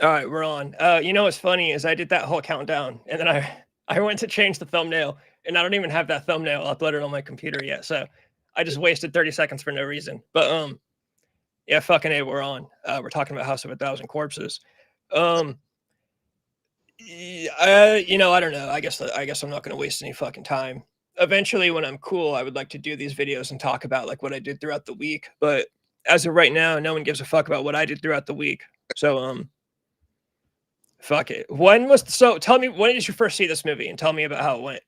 All right, we're on. You know what's funny is I did that whole countdown, and then I went to change the thumbnail, and I don't even have that thumbnail uploaded on my computer yet. So I just wasted 30 seconds for no reason. But yeah, fucking a, we're on. We're talking about House of a Thousand Corpses. Um, I don't know. I guess I'm not gonna waste any fucking time. Eventually, when I'm cool, I would like to do these videos and talk about like what I did throughout the week. But as of right now, no one gives a fuck about what I did throughout the week. So fuck it. Tell me, when did you first see this movie and tell me about how it went?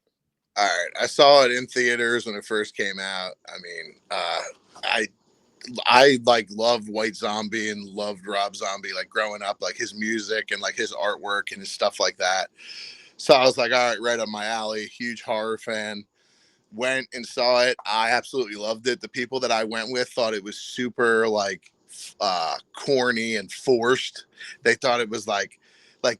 All right, I saw it in theaters when it first came out. I mean, I like loved White Zombie and loved Rob Zombie like growing up, like his music and like his artwork and his stuff like that. So I was like, all right, right up my alley. Huge horror fan. Went and saw it. I absolutely loved it. The people that I went with thought it was super like corny and forced. They thought it was like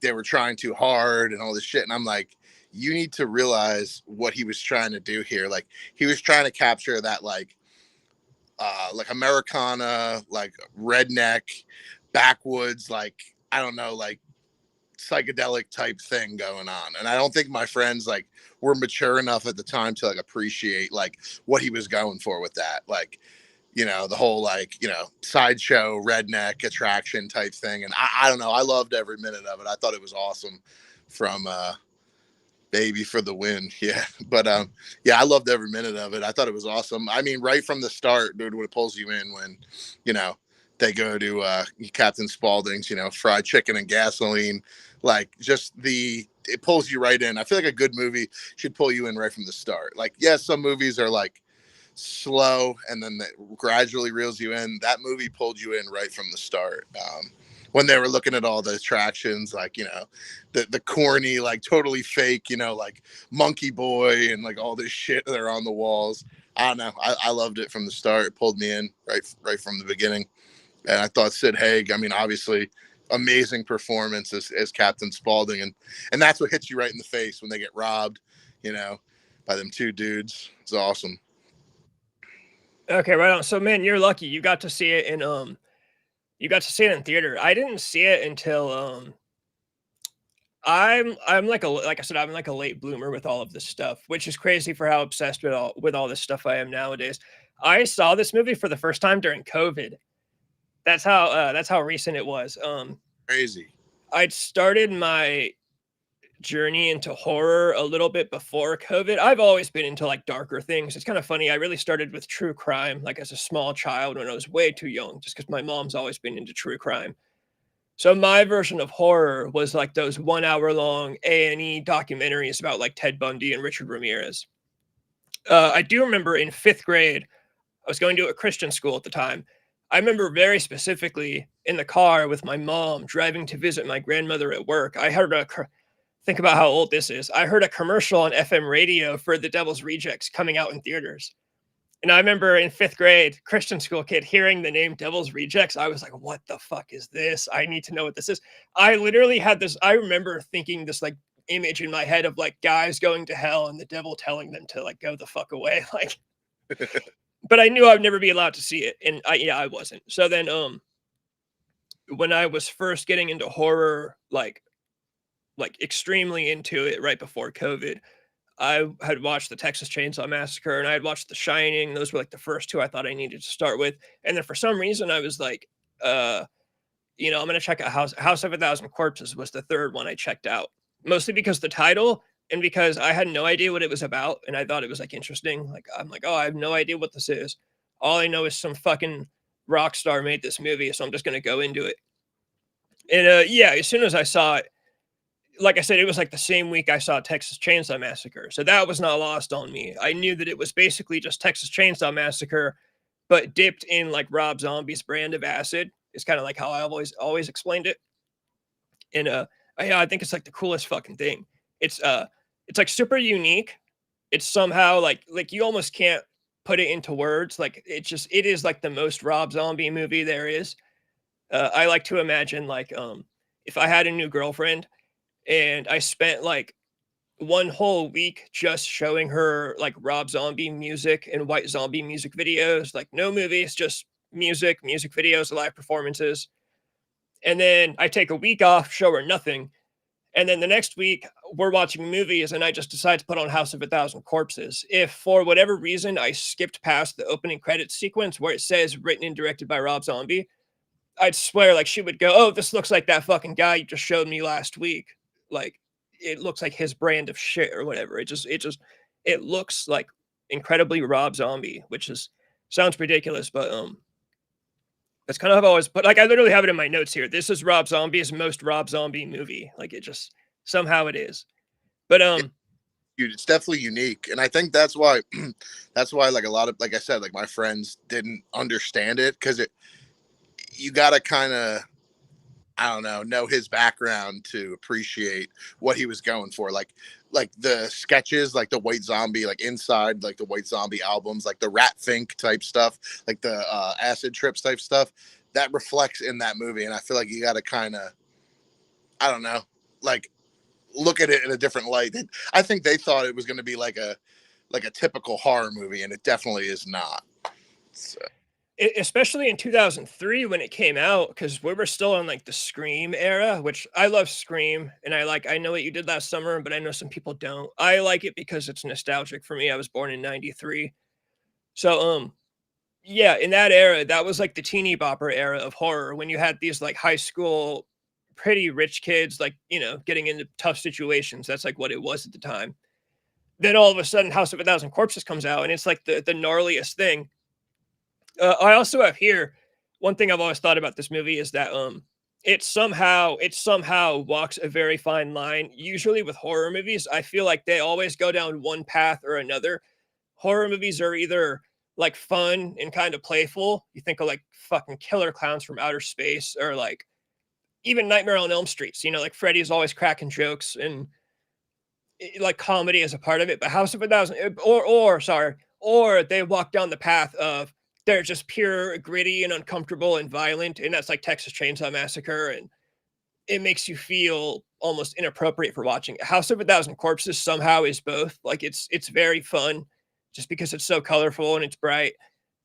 they were trying too hard and all this shit. And I'm like, you need to realize what he was trying to do here. Like he was trying to capture that like Americana, like redneck, backwoods, like I don't know, like psychedelic type thing going on. And I don't think my friends like were mature enough at the time to like appreciate like what he was going for with that. Like, the whole like, sideshow redneck attraction type thing. And I don't know. I loved every minute of it. I thought it was awesome from Baby for the Win. Yeah. But yeah, I loved every minute of it. I thought it was awesome. I mean, right from the start, dude, when it pulls you in when, you know, they go to Captain Spaulding's, fried chicken and gasoline. Like it pulls you right in. I feel like a good movie should pull you in right from the start. Like, yeah, some movies are like slow and then that gradually reels you in. That movie pulled you in right from the start. When they were looking at all the attractions, like, the corny, like totally fake, like Monkey Boy and like all this shit that are on the walls. I don't know. I loved it from the start. It pulled me in right from the beginning. And I thought Sid Haig, I mean, obviously amazing performance as Captain Spaulding. And that's what hits you right in the face when they get robbed, you know, by them two dudes. It's awesome. Okay, right on. So man, you're lucky. You got to see it in theater. I didn't see it until I'm like I said, I'm like a late bloomer with all of this stuff, which is crazy for how obsessed with all this stuff I am nowadays. I saw this movie for the first time during COVID. That's how recent it was. Crazy. I'd started my journey into horror a little bit before COVID. I've always been into like darker things. It's kind of funny. I really started with true crime like as a small child when I was way too young, just because my mom's always been into true crime. So my version of horror was like those 1 hour long A&E documentaries about like Ted Bundy and Richard Ramirez. I do remember in fifth grade, I was going to a Christian school at the time. I remember very specifically in the car with my mom driving to visit my grandmother at work. Think about how old this is. I heard a commercial on FM radio for The Devil's Rejects coming out in theaters. And I remember in fifth grade, Christian school kid, hearing the name Devil's Rejects. I was like, what the fuck is this? I need to know what this is. I literally had this. I remember thinking this like image in my head of like guys going to hell and the devil telling them to like go the fuck away. Like, but I knew I'd never be allowed to see it. And I wasn't. So then, when I was first getting into horror, like extremely into it right before COVID, I had watched the Texas Chainsaw Massacre and I had watched The Shining. Those were like the first two I thought I needed to start with. And then for some reason I was like, I'm gonna check out House of a Thousand Corpses was the third one I checked out. Mostly because the title and because I had no idea what it was about and I thought it was like interesting. Like I'm like, oh, I have no idea what this is. All I know is some fucking rock star made this movie, so I'm just gonna go into it. And yeah, as soon as I saw it, like I said, it was like the same week I saw Texas Chainsaw Massacre. So that was not lost on me. I knew that it was basically just Texas Chainsaw Massacre, but dipped in like Rob Zombie's brand of acid. It's kind of like how I always explained it. And I think it's like the coolest fucking thing. It's like super unique. It's somehow like you almost can't put it into words. Like it is like the most Rob Zombie movie there is. I like to imagine like if I had a new girlfriend and I spent like one whole week just showing her like Rob Zombie music and White Zombie music videos, like no movies, just music videos, live performances. And then I take a week off, show her nothing. And then the next week we're watching movies and I just decide to put on House of a Thousand Corpses. If for whatever reason I skipped past the opening credits sequence where it says written and directed by Rob Zombie, I'd swear like she would go, "Oh, this looks like that fucking guy you just showed me last week." Like it looks like his brand of shit or whatever. It looks like incredibly Rob Zombie, which is sounds ridiculous, but that's kind of how I've always put like I literally have it in my notes here. This is Rob Zombie's most Rob Zombie movie. Like it just somehow it is. But Dude, it's definitely unique, and I think that's why that's why like a lot of, like I said, like my friends didn't understand it, because it, you gotta kind of, I don't know his background to appreciate what he was going for. Like the sketches, like the White Zombie, like inside, like the White Zombie albums, like the Rat Fink type stuff, like the Acid Trips type stuff, that reflects in that movie. And I feel like you got to kind of, I don't know, like look at it in a different light. I think they thought it was going to be like a typical horror movie, and it definitely is not. So. Especially in 2003 when it came out, because we were still in like the Scream era, which I love Scream, and I know what you did last summer, but I know some people don't. I like it because it's nostalgic for me. I was born in '93, so yeah, in that era, that was like the teeny bopper era of horror when you had these like high school, pretty rich kids, like getting into tough situations. That's like what it was at the time. Then all of a sudden, House of a Thousand Corpses comes out, and it's like the gnarliest thing. I also have here one thing I've always thought about this movie is that it somehow walks a very fine line. Usually with horror movies, I feel like they always go down one path or another. Horror movies are either like fun and kind of playful. You think of like fucking Killer Clowns from Outer Space, or like even Nightmare on Elm Street. Like Freddy's always cracking jokes and like comedy as a part of it. But House of a Thousand, or they walk down the path of they're just pure gritty and uncomfortable and violent, and that's like Texas Chainsaw Massacre, and it makes you feel almost inappropriate for watching. House of a Thousand Corpses somehow is both. Like it's very fun, just because it's so colorful and it's bright,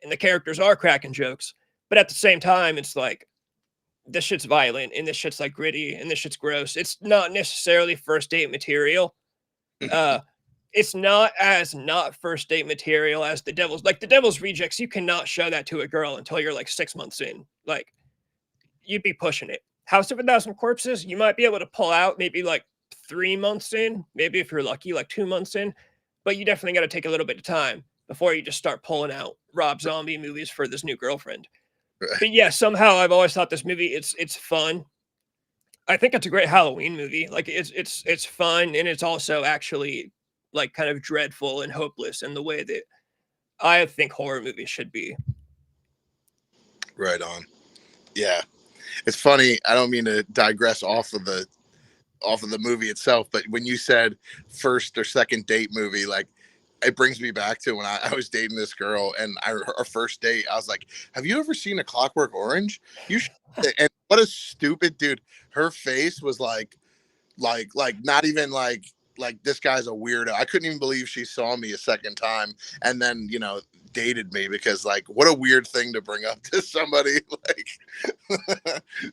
and the characters are cracking jokes. But at the same time, it's like this shit's violent and this shit's like gritty and this shit's gross. It's not necessarily first date material. Uh, it's not as not first date material as the Devil's Rejects. You cannot show that to a girl until you're like 6 months in. Like you'd be pushing it. House of a Thousand Corpses, you might be able to pull out maybe like 3 months in, maybe if you're lucky, like 2 months in, but you definitely got to take a little bit of time before you just start pulling out Rob Zombie movies for this new girlfriend. But yeah, somehow I've always thought this movie it's fun. I think it's a great Halloween movie. Like it's fun, and it's also actually like kind of dreadful and hopeless in the way that I think horror movies should be. Right on. Yeah. It's funny. I don't mean to digress off of the movie itself, but when you said first or second date movie, like it brings me back to when I was dating this girl, and our first date, I was like, "Have you ever seen A Clockwork Orange? You should." And what a stupid dude. Her face was like not even like this guy's a weirdo. I couldn't even believe she saw me a second time and then dated me, because like what a weird thing to bring up to somebody. Like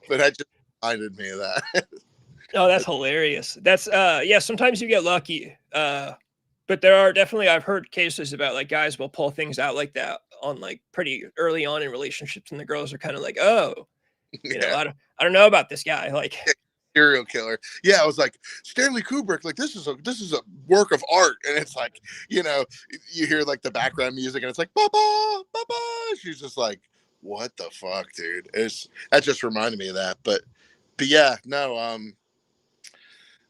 but that just reminded me of that. Oh, that's hilarious. That's yeah, sometimes you get lucky. But there are definitely I've heard cases about like guys will pull things out like that on like pretty early on in relationships, and the girls are kind of like, "Oh, Yeah. I don't know about this guy." Like Serial killer. Yeah, I was like, Stanley Kubrick, like this is a work of art. And it's like, you hear like the background music and it's like Baba, Baba. She's just like, what the fuck, dude? That just reminded me of that. But yeah, no,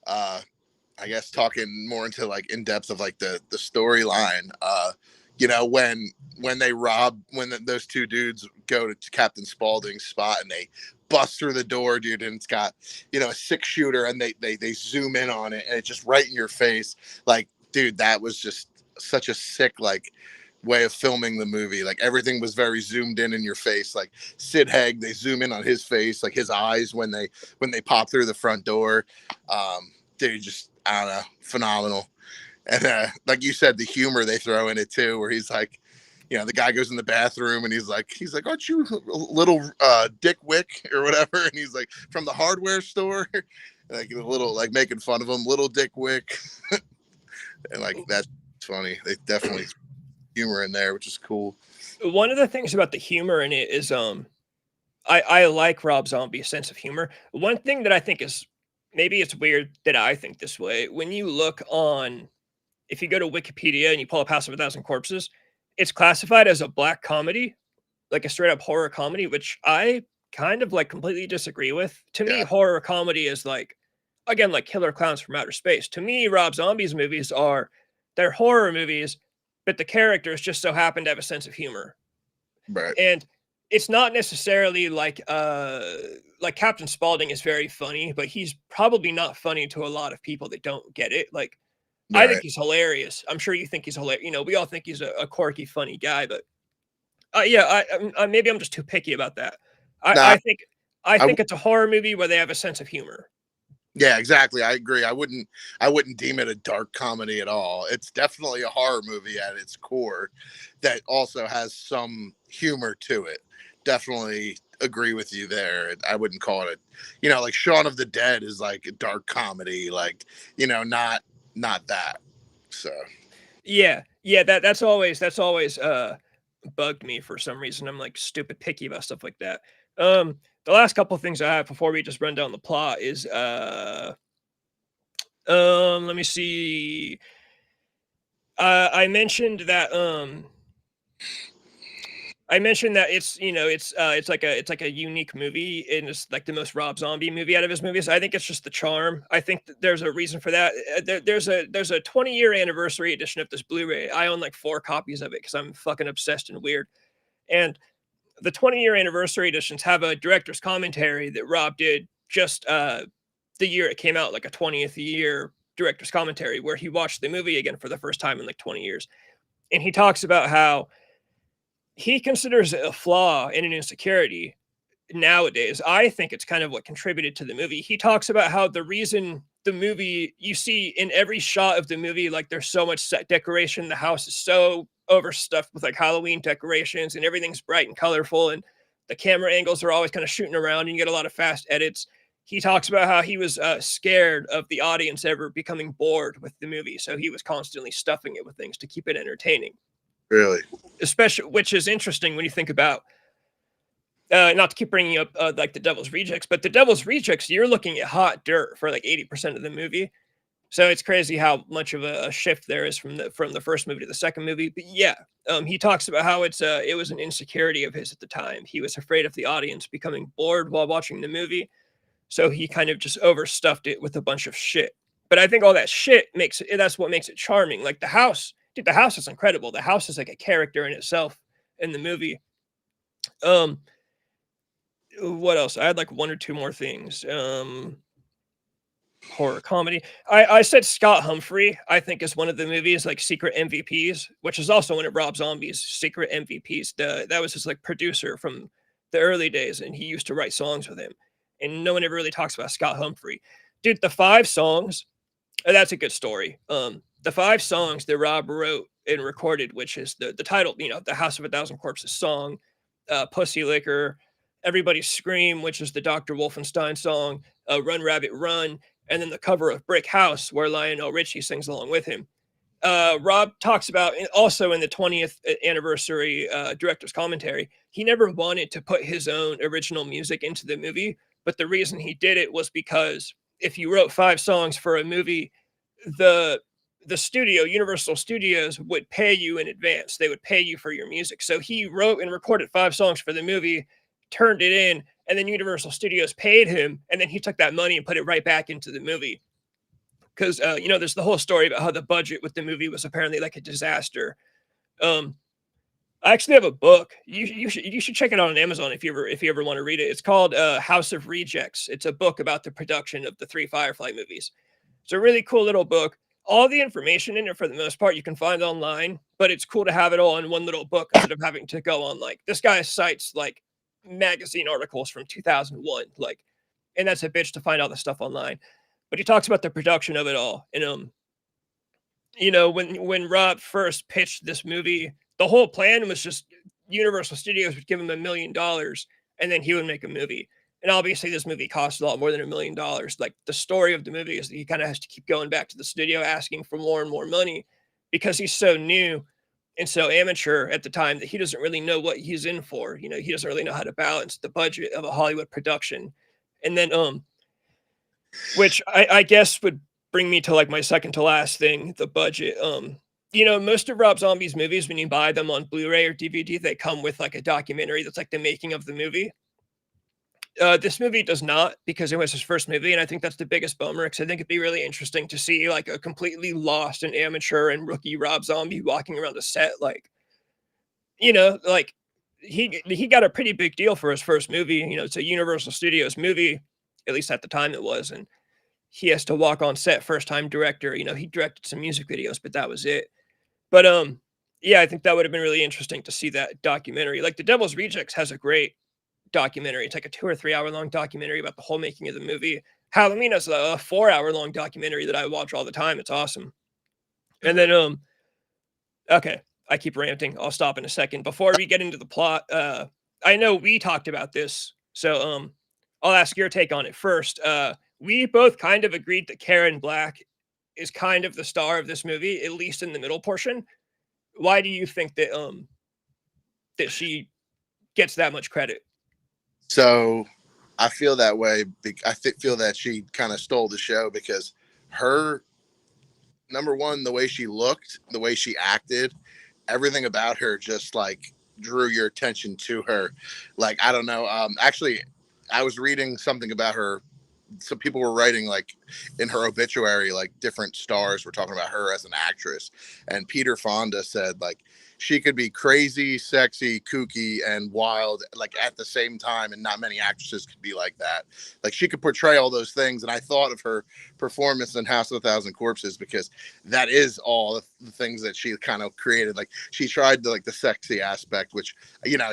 uh I guess talking more into like in depth of like the storyline, when they those two dudes go to Captain Spaulding's spot and they bust through the door, dude, and it's got a 6-shooter, and they zoom in on it, and it's just right in your face. Like, dude, that was just such a sick like way of filming the movie. Like everything was very zoomed in your face. Like Sid Haig, they zoom in on his face, like his eyes when they pop through the front door. Dude, just I don't know, phenomenal. And like you said, the humor they throw in it too, where he's like, you know, the guy goes in the bathroom and he's like, aren't you little Dick Wick or whatever? And he's like, from the hardware store, like a little like making fun of him, little Dick Wick, and like that's funny. They definitely humor in there, which is cool. One of the things about the humor in it is I like Rob Zombie's sense of humor. One thing that I think is, maybe it's weird that I think this way. When you look on, if you go to Wikipedia and you pull up House of a Thousand Corpses, it's classified as a black comedy, like a straight up horror comedy, which I kind of like completely disagree with. To me, Yeah, horror comedy is like, again, like Killer Clowns from Outer Space. To me, Rob Zombie's movies are, they're horror movies, but the characters just so happen to have a sense of humor. right, And it's not necessarily like Captain Spaulding is very funny, but he's probably not funny to a lot of people that don't get it. Like, I think right. he's hilarious. I'm sure you think he's hilarious. You know, we all think he's a quirky, funny guy, but yeah, maybe I'm just too picky about that. I, Nah, I think I I think it's a horror movie where they have a sense of humor. yeah, exactly. I agree. I wouldn't deem it a dark comedy at all. It's definitely a horror movie at its core that also has some humor to it. Definitely agree with you there. I wouldn't call it like Shaun of the Dead is like a dark comedy, like, not that. So, Yeah, yeah. That's always bugged me for some reason. I'm like stupid picky about stuff like that. The last couple of things I have before we just run down the plot is let me see. I mentioned that it's like a unique movie, and it's like the most Rob Zombie movie out of his movies. I think it's just the charm. I think that there's a reason for that. There's a 20-year anniversary edition of this Blu-ray. I own like 4 copies of it because I'm fucking obsessed and weird. And the 20-year anniversary editions have a director's commentary that Rob did just the year it came out, like a 20th year director's commentary, where he watched the movie again for the first time in like 20 years. And he talks about how he considers it a flaw and an insecurity nowadays. I think it's kind of what contributed to the movie. He talks about how the reason the movie, you see in every shot of the movie, like there's so much set decoration, the house is so overstuffed with like Halloween decorations and everything's bright and colorful, and the camera angles are always kind of shooting around and you get a lot of fast edits. He talks about how he was scared of the audience ever becoming bored with the movie, so he was constantly stuffing it with things to keep it entertaining. really. Especially, which is interesting when you think about, not to keep bringing up like the Devil's Rejects, but the Devil's Rejects, you're looking at hot dirt for like 80% of the movie. So it's crazy how much of a shift there is from the first movie to the second movie. But yeah, he talks about how it was an insecurity of his at the time. He was afraid of the audience becoming bored while watching the movie, so he kind of just overstuffed it with a bunch of shit. But I think all that shit that's what makes it charming. Like the house, dude, the house is incredible. The house is like a character in itself in the movie. Um, what else? I had like one or two more things. Horror comedy. I said Scott Humphrey, I think, is one of the movie's like secret MVPs, which is also one of Rob Zombie's secret MVPs. That was his like producer from the early days, and he used to write songs with him. And no one ever really talks about Scott Humphrey. Dude, the 5 songs, that's a good story. The 5 songs that Rob wrote and recorded, which is the title, the House of a Thousand Corpses song, Pussy Liquor, Everybody Scream, which is the Dr. Wolfenstein song, Run Rabbit Run, and then the cover of Brick House, where Lionel Richie sings along with him. Rob talks about, also in the 20th anniversary director's commentary, he never wanted to put his own original music into the movie, but the reason he did it was because if you wrote 5 songs for a movie, the studio, Universal Studios, would pay you in advance. They would pay you for your music. So he wrote and recorded 5 songs for the movie, turned it in, and then Universal Studios paid him, and then he took that money and put it right back into the movie. Because there's the whole story about how the budget with the movie was apparently like a disaster. Um, I actually have a book. You should check it out on Amazon if you ever want to read it. It's called House of Rejects. It's a book about the production of the 3 Firefly movies. It's a really cool little book. All the information in it, for the most part, you can find online, but it's cool to have it all in one little book instead of having to go on, like, this guy cites like magazine articles from 2001, like, and that's a bitch to find all the stuff online. But he talks about the production of it all, and when Rob first pitched this movie the whole plan was just Universal Studios would give him $1 million and then he would make a movie. And obviously, this movie cost a lot more than $1 million. Like the story of the movie is that he kind of has to keep going back to the studio asking for more and more money because he's so new and so amateur at the time that he doesn't really know what he's in for. You know, he doesn't really know how to balance the budget of a Hollywood production. And then, which I guess would bring me to like my second to last thing, the budget. You know, most of Rob Zombie's movies, when you buy them on Blu-ray or DVD, they come with like a documentary that's like the making of the movie. This movie does not because it was his first movie, and I think that's the biggest bummer. Because I think it'd be really interesting to see like a completely lost and amateur and rookie Rob Zombie walking around the set, like you know, like he got a pretty big deal for his first movie. You know, it's a Universal Studios movie, at least at the time it was, and he has to walk on set first time director. You know, he directed some music videos, but that was it. But yeah, I think that would have been really interesting to see that documentary. Like The Devil's Rejects has a great documentary. It's like a 2 or 3 hour long documentary about the whole making of the movie. Halloween is a 4 hour long documentary that I watch all the time. It's awesome. And then okay, I keep ranting. I'll stop in a second. Before we get into the plot, I know we talked about this, so I'll ask your take on it first. We both kind of agreed that Karen Black is kind of the star of this movie, at least in the middle portion. Why do you think that she gets that much credit? So I feel that way. Feel that she kind of stole the show because her, number one, the way she looked, the way she acted, everything about her just like drew your attention to her. Like, I don't know. Actually, I was reading something about her. Some people were writing like in her obituary, like different stars were talking about her as an actress. And Peter Fonda said like she could be crazy, sexy, kooky, and wild like at the same time, and not many actresses could be like that. Like she could portray all those things. And I thought of her performance in House of a Thousand Corpses because that is all the things that she kind of created. Like she tried like the sexy aspect, which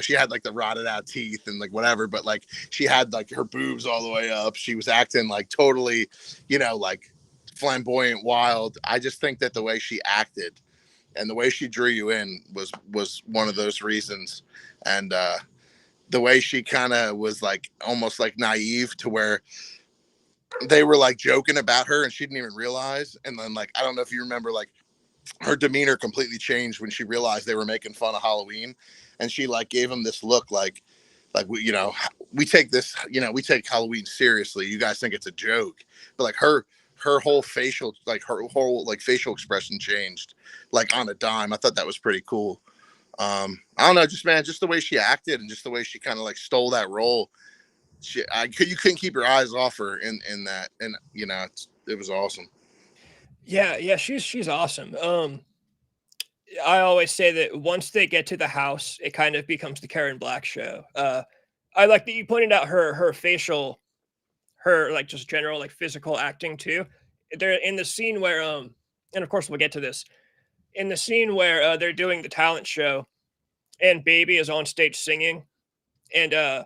she had like the rotted out teeth and like whatever, but like she had like her boobs all the way up. She was acting like totally, like flamboyant, wild. I just think that the way she acted and the way she drew you in was one of those reasons. And the way she kind of was like almost like naive to where they were like joking about her and she didn't even realize. And then like I don't know if you remember, like her demeanor completely changed when she realized they were making fun of Halloween, and she like gave him this look like we take this, we take Halloween seriously. You guys think it's a joke, but like her whole facial, like her whole like facial expression changed like on a dime. I thought that was pretty cool. I don't know, just the way she acted and just the way she kind of like stole that role. You couldn't keep your eyes off her in that, and it was awesome. Yeah, yeah, she's awesome. I always say that once they get to the house, it kind of becomes the Karen Black show. I like that you pointed out her facial, her like just general like physical acting too. They're in the scene where and of course we'll get to this in the scene where they're doing the talent show and Baby is on stage singing and the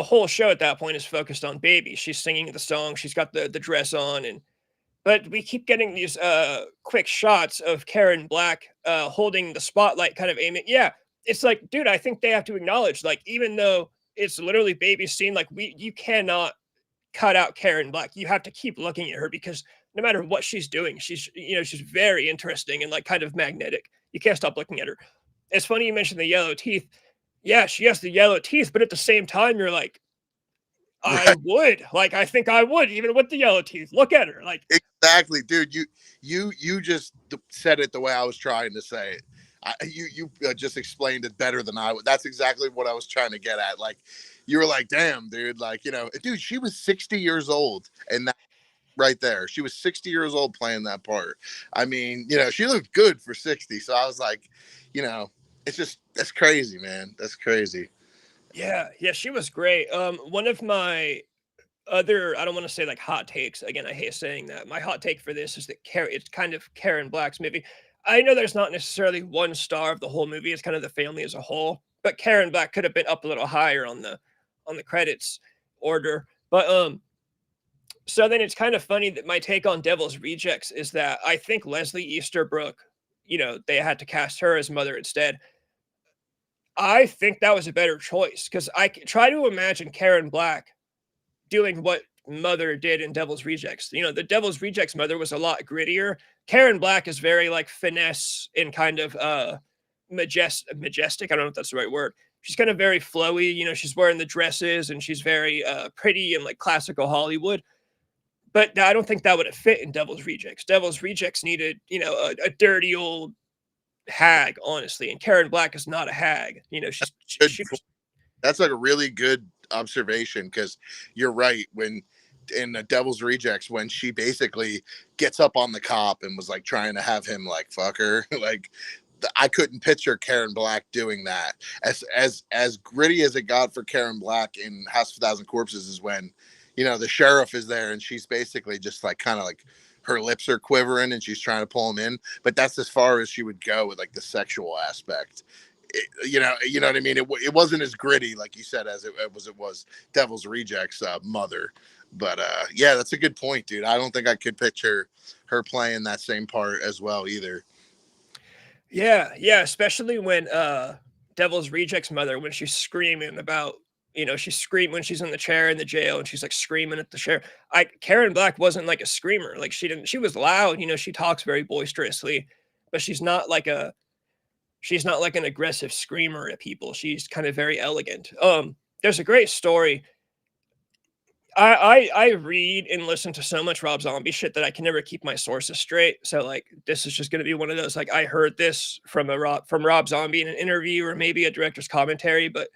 whole show at that point is focused on Baby. She's singing the song, she's got the dress on, and but we keep getting these quick shots of Karen Black holding the spotlight, kind of aiming. Yeah, it's like, dude, I think they have to acknowledge, like, even though it's literally Baby's scene, like you cannot cut out Karen Black. You have to keep looking at her because no matter what she's doing, she's very interesting and like kind of magnetic. You can't stop looking at her. It's funny you mentioned the yellow teeth. Yeah, she has the yellow teeth, but at the same time, you're like, I Right. would. Like, I think I would, even with the yellow teeth. Look at her. Like, Exactly, dude. You just said it the way I was trying to say it. You just explained it better than I would. That's exactly what I was trying to get at. Like, you were like, "Damn, dude!" Like, dude, she was 60 years old, and that right there, she was 60 years old playing that part. I mean, she looked good for 60. So I was like, it's just that's crazy, man. That's crazy. yeah, yeah, she was great. One of my other, I don't want to say like hot takes. Again, I hate saying that. My hot take for this is that it's kind of Karen Black's movie. I know there's not necessarily one star of the whole movie. It's kind of the family as a whole. But Karen Black could have been up a little higher on the credits order. But so then it's kind of funny that my take on Devil's Rejects is that I think Leslie Easterbrook they had to cast her as Mother instead. I think that was a better choice because try to imagine Karen Black doing what Mother did in Devil's Rejects. The Devil's Rejects Mother was a lot grittier. Karen Black is very like finesse and kind of majestic. I don't know if that's the right word. She's kind of very flowy. She's wearing the dresses and she's very pretty and like classical Hollywood. But I don't think that would have fit in Devil's Rejects. Devil's Rejects needed, a dirty old hag, honestly, and Karen Black is not a hag. She was. That's like a really good observation because you're right. When in the Devil's Rejects, when she basically gets up on the cop and was like trying to have him like fuck her, like I couldn't picture Karen Black doing that. As gritty as it got for Karen Black in House of a Thousand Corpses is when the sheriff is there and she's basically just like kind of like her lips are quivering and she's trying to pull him in, but that's as far as she would go with like the sexual aspect. You know what I mean. It wasn't as gritty like you said as it was Devil's Rejects Mother. But yeah, that's a good point, dude. I don't think I could picture her playing that same part as well either. Yeah, especially when Devil's Rejects Mother, when she's screaming about, she's screaming when she's in the chair in the jail and she's like screaming at the sheriff. Karen Black wasn't like a screamer. Like she was loud, she talks very boisterously, but she's not like an aggressive screamer at people. She's kind of very elegant. There's a great story. I read and listen to so much Rob Zombie shit that I can never keep my sources straight. So like this is just gonna be one of those like I heard this from Rob Zombie in an interview or maybe a director's commentary, but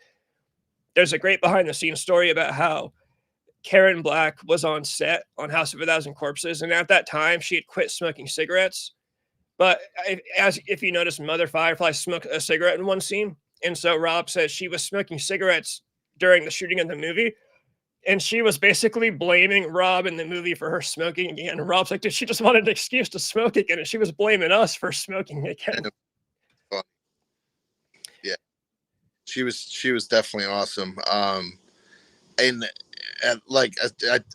there's a great behind the scenes story about how Karen Black was on set on House of a Thousand Corpses, and at that time she had quit smoking cigarettes. But if you notice, Mother Firefly smoked a cigarette in one scene, and so Rob says she was smoking cigarettes during the shooting of the movie. And she was basically blaming Rob in the movie for her smoking again. And Rob's like, dude, she just wanted an excuse to smoke again. And she was blaming us for smoking again. Yeah. She was definitely awesome. And like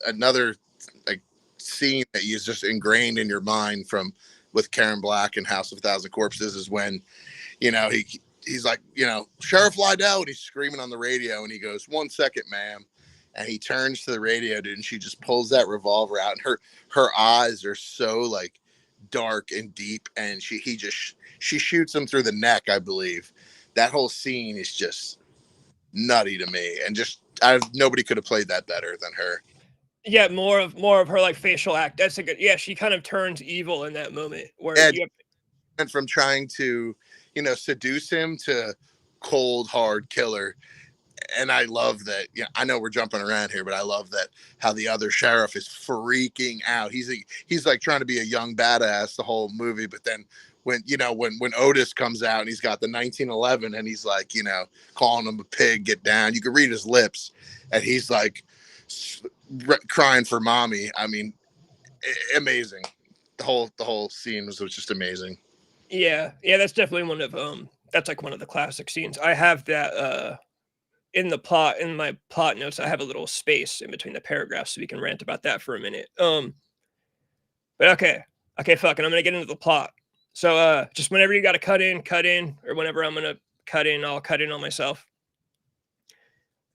another like scene that is just ingrained in your mind with Karen Black and House of a Thousand Corpses is when, he's like, Sheriff Lydell, and he's screaming on the radio and he goes, 1 second, ma'am. And he turns to the radio, dude, and she just pulls that revolver out, and her eyes are so like dark and deep, and she shoots him through the neck, I believe. That whole scene is just nutty to me, and just nobody could have played that better than her. Yeah, more of her like facial act. That's a good. Yeah, she kind of turns evil in that moment where and from trying to seduce him to cold hard killer. And I love that. I know we're jumping around here, but I love that how the other sheriff is freaking out. He's like trying to be a young badass the whole movie, but then when Otis comes out and he's got the 1911 and he's like calling him a pig, get down. You can read his lips, and he's like crying for mommy. I mean, amazing. The whole scene was just amazing. Yeah, that's definitely one of that's like one of the classic scenes. I have that in my plot notes. I have a little space in between the paragraphs so we can rant about that for a minute. But okay, fuck it. I'm gonna get into the plot. So just whenever you got to cut in, or whenever I'm gonna cut in, I'll cut in on myself.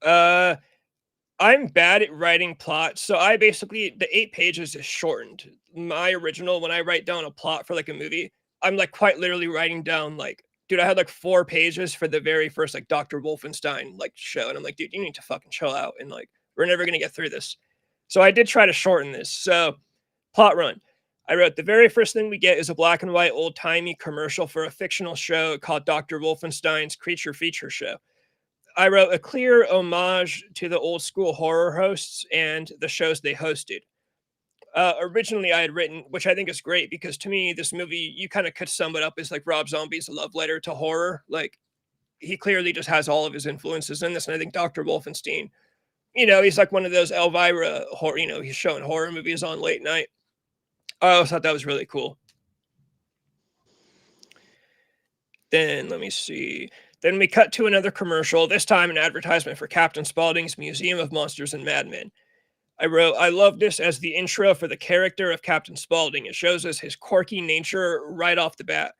I'm bad at writing plots, so I basically the 8 pages is shortened. My original, when I write down a plot for like a movie, I'm like quite literally writing down like, dude, I had like 4 pages for the very first like Dr. Wolfenstein like show, and I'm like, dude, you need to fucking chill out, and like we're never gonna get through this. So I did try to shorten this. So plot run. I wrote the very first thing we get is a black and white old timey commercial for a fictional show called Dr. Wolfenstein's Creature Feature Show. I wrote a clear homage to the old school horror hosts and the shows they hosted. Originally, I had written, which I think is great because to me, this movie, you kind of could sum it up as like Rob Zombie's love letter to horror. Like, he clearly just has all of his influences in this. And I think Dr. Wolfenstein, he's like one of those Elvira horror, he's showing horror movies on late night. I always thought that was really cool. Then let me see. Then we cut to another commercial, this time an advertisement for Captain Spaulding's Museum of Monsters and Madmen. I wrote, I love this as the intro for the character of Captain Spaulding. It shows us his quirky nature right off the bat.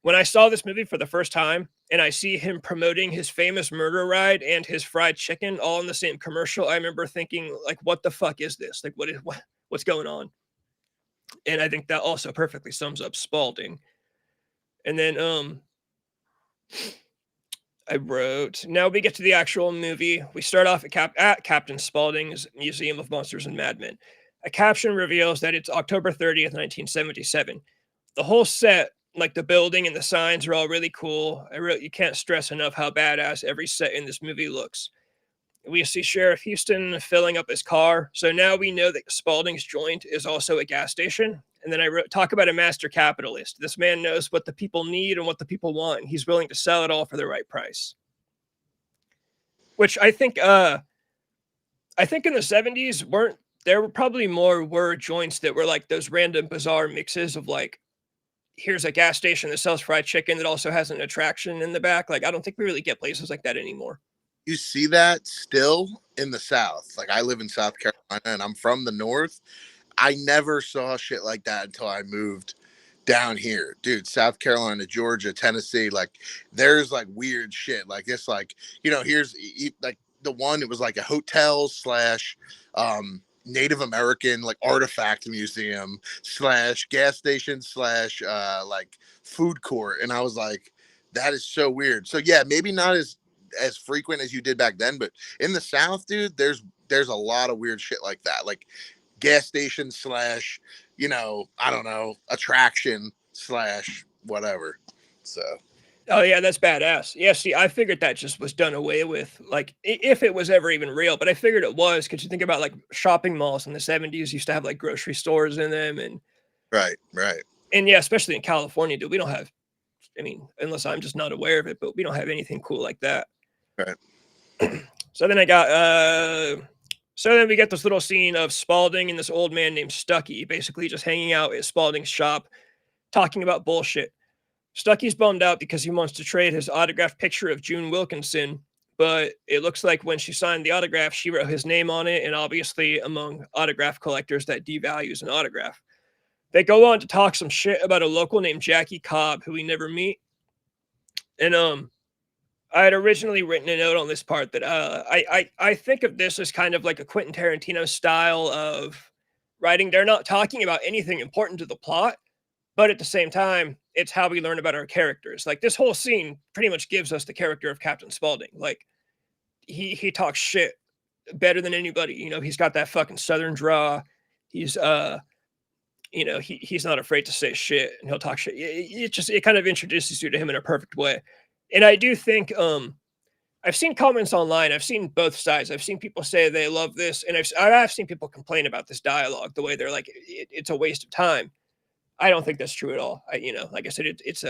when I saw this movie for the first time and I see him promoting his famous murder ride and his fried chicken all in the same commercial, I remember thinking, like, what the fuck is this? Like, what's going on? And I think that also perfectly sums up Spalding. And then I wrote, now we get to the actual movie. We start off at Captain Spaulding's Museum of Monsters and Madmen. A caption reveals that it's October 30th, 1977. The whole set, like the building and the signs, are all really cool. You can't stress enough how badass every set in this movie looks. We see Sheriff Houston filling up his car. So now we know that Spaulding's joint is also a gas station. And then I wrote, talk about a master capitalist. This man knows what the people need and what the people want, and he's willing to sell it all for the right price. Which I think in the 70s weren't there were probably more joints that were like those random bizarre mixes of like, here's a gas station that sells fried chicken that also has an attraction in the back. Like, I don't think we really get places like that anymore. You see that still in the South. Like I live in South Carolina and I'm from the North. I never saw shit like that until I moved down here, dude. South Carolina, Georgia, Tennessee, like there's like weird shit like this. Like, here's like the one, it was like a hotel slash Native American like artifact museum slash gas station slash like food court. And I was like, that is so weird. So yeah, maybe not as frequent as you did back then, but in the South, dude, there's a lot of weird shit like that. Like gas station slash, I don't know, attraction slash whatever. So Oh yeah, that's badass. Yeah, see, I figured that just was done away with, like, if it was ever even real. But I figured it was, because you think about like shopping malls in the 70s used to have like grocery stores in them, right. and yeah, especially in California, dude, we don't have. I mean, unless I'm just not aware of it, but we don't have anything cool like that. Right. So then so then we get this little scene of Spalding and this old man named Stucky basically just hanging out at Spalding's shop, talking about bullshit. Stucky's bummed out because he wants to trade his autographed picture of June Wilkinson, but it looks like when she signed the autograph, she wrote his name on it, and obviously, among autograph collectors, that devalues an autograph. They go on to talk some shit about a local named Jackie Cobb, who we never meet. And I had originally written a note on this part that I think of this as kind of like a Quentin Tarantino style of writing. They're not talking about anything important to the plot, but at the same time, it's how we learn about our characters. Like this whole scene pretty much gives us the character of Captain Spaulding. Like he talks shit better than anybody. He's got that fucking southern draw. He's he's not afraid to say shit, and he'll talk shit. It kind of introduces you to him in a perfect way. And I do think I've seen comments online. I've seen both sides. I've seen people say they love this, and I've seen people complain about this dialogue, the way they're like it's a waste of time. I don't think that's true at all. Like I said, it's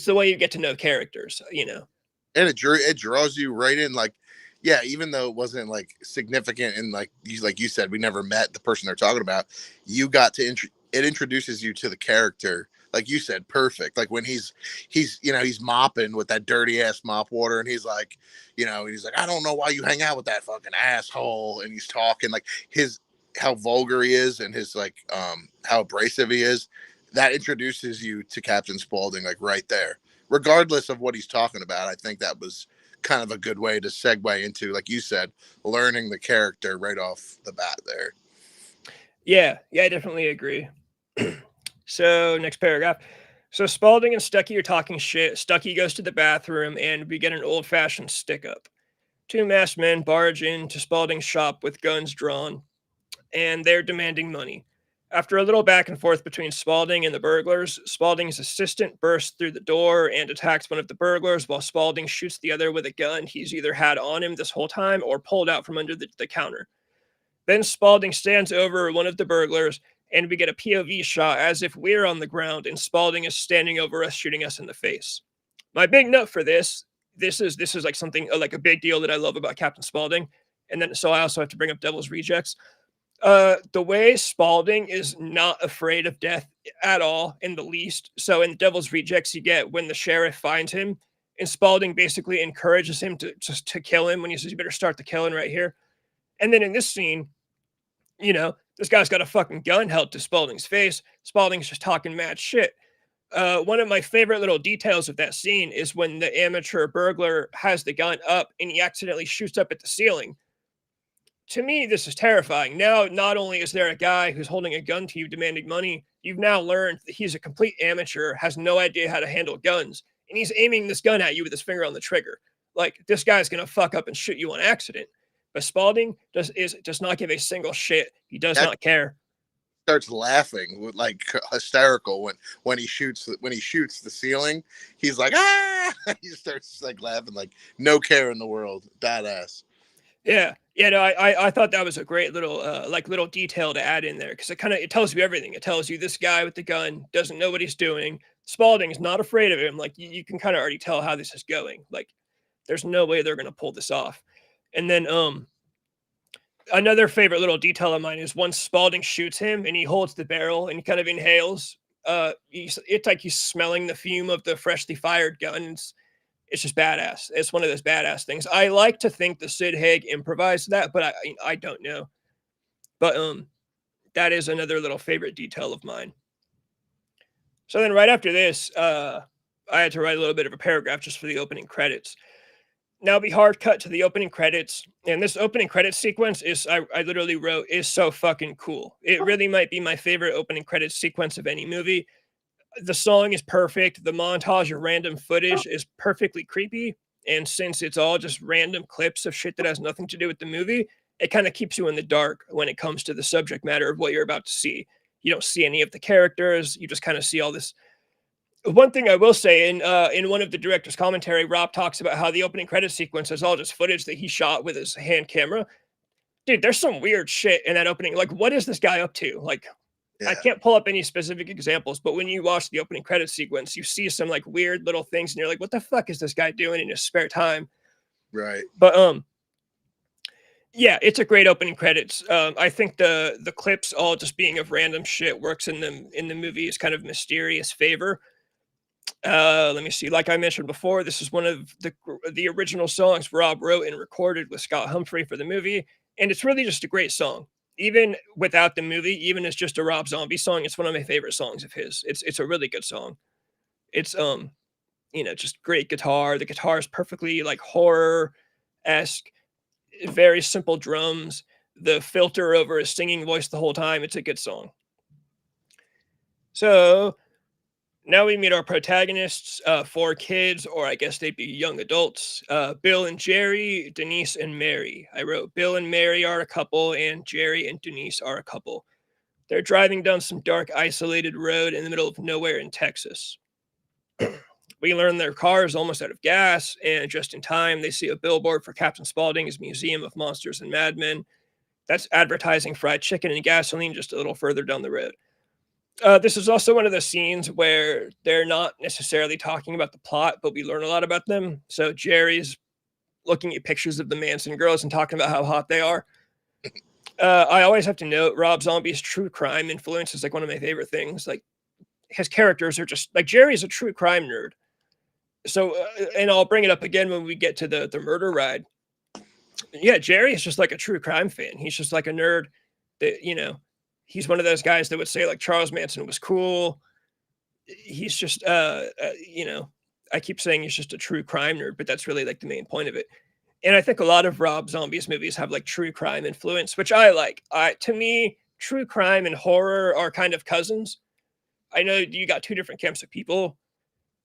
the way you get to know characters. And it draws you right in. Like, yeah, even though it wasn't like significant, and like you said, we never met the person they're talking about. You got to it introduces you to the character, like you said, perfect. Like when he's he's mopping with that dirty ass mop water, and he's like, I don't know why you hang out with that fucking asshole, and he's talking like how vulgar he is, and his like how abrasive he is. That introduces you to Captain Spaulding, like right there, regardless of what he's talking about. I think that was kind of a good way to segue into, like you said, learning the character right off the bat there. Yeah, I definitely agree. So next paragraph. So Spaulding and Stucky are talking shit. Stucky goes to the bathroom, and we get an old-fashioned stick-up. Two masked men barge into Spaulding's shop with guns drawn, and they're demanding money. After a little back and forth between Spaulding and the burglars, Spaulding's assistant bursts through the door and attacks one of the burglars, while Spaulding shoots the other with a gun he's either had on him this whole time or pulled out from under the counter. Then Spaulding stands over one of the burglars, and we get a POV shot as if we're on the ground and Spaulding is standing over us, shooting us in the face. My big note for this is like something like a big deal that I love about Captain Spaulding. And then so I also have to bring up Devil's Rejects. The way Spaulding is not afraid of death at all, in the least. So in Devil's Rejects, you get when the sheriff finds him, and Spaulding basically encourages him to kill him when he says, "You better start the killing right here." And then in this scene, this guy's got a fucking gun held to Spaulding's face. Spaulding's just talking mad shit. one of my favorite little details of that scene is when the amateur burglar has the gun up and he accidentally shoots up at the ceiling. To me, this is terrifying. Now, not only is there a guy who's holding a gun to you demanding money, you've now learned that he's a complete amateur, has no idea how to handle guns, and he's aiming this gun at you with his finger on the trigger. Like, this guy's gonna fuck up and shoot you on accident. But Spaulding does not give a single shit. He does That not care. starts laughing with like hysterical when he shoots the ceiling. He's like, ah, he starts like laughing, like no care in the world. Badass. Yeah. Yeah, no, I thought that was a great little little detail to add in there because it tells you everything. It tells you this guy with the gun doesn't know what he's doing. Spaulding's not afraid of him. Like you can kind of already tell how this is going. Like there's no way they're gonna pull this off. And then another favorite little detail of mine is once Spaulding shoots him and he holds the barrel and he kind of inhales. It's like he's smelling the fume of the freshly fired gun. It's just badass. It's one of those badass things. I like to think the Sid Haig improvised that, but I don't know. But that is another little favorite detail of mine. So then right after this, I had to write a little bit of a paragraph just for the opening credits. Now we hard cut to the opening credits, and this opening credits sequence is I literally wrote is so fucking cool. It really might be my favorite opening credits sequence of any movie. The song is perfect. The montage of random footage is perfectly creepy. And since it's all just random clips of shit that has nothing to do with the movie, it kind of keeps you in the dark when it comes to the subject matter of what you're about to see. You don't see any of the characters. You just kind of see all this. One thing I will say in one of the director's commentary, Rob talks about how the opening credit sequence is all just footage that he shot with his hand camera. Dude, there's some weird shit in that opening. Like, what is this guy up to? Like, I Yeah. can't pull up any specific examples, but when you watch the opening credit sequence, you see some like weird little things, and you're like, "What the fuck is this guy doing in his spare time?" Right. But yeah, it's a great opening credits. I think the clips all just being of random shit works in the movie's kind of mysterious favor. Let me see. Like I mentioned before, this is one of the original songs Rob wrote and recorded with Scott Humphrey for the movie, and it's really just a great song. Even without the movie, even as just a Rob Zombie song, it's one of my favorite songs of his. It's a really good song. It's just great guitar. The guitar is perfectly like horror esque, very simple drums. The filter over his singing voice the whole time. It's a good song. So now we meet our protagonists, four kids, or I guess they'd be young adults. Bill and Jerry, Denise and Mary. I wrote Bill and Mary are a couple, and Jerry and Denise are a couple. They're driving down some dark, isolated road in the middle of nowhere in Texas. We learn their car is almost out of gas, and just in time, they see a billboard for Captain Spaulding's Museum of Monsters and Madmen. That's advertising fried chicken and gasoline just a little further down the road. This is also one of the scenes where they're not necessarily talking about the plot, but we learn a lot about them. So Jerry's looking at pictures of the Manson girls and talking about how hot they are. I always have to note Rob Zombie's true crime influence is like one of my favorite things. Like his characters are just like Jerry's a true crime nerd. So, and I'll bring it up again when we get to the murder ride. Yeah, Jerry is just like a true crime fan. He's just like a nerd that he's one of those guys that would say like Charles Manson was cool. He's just I keep saying he's just a true crime nerd, but that's really like the main point of it. And I think a lot of Rob Zombie's movies have like true crime influence, which I like. To me, true crime and horror are kind of cousins. I know you got two different camps of people.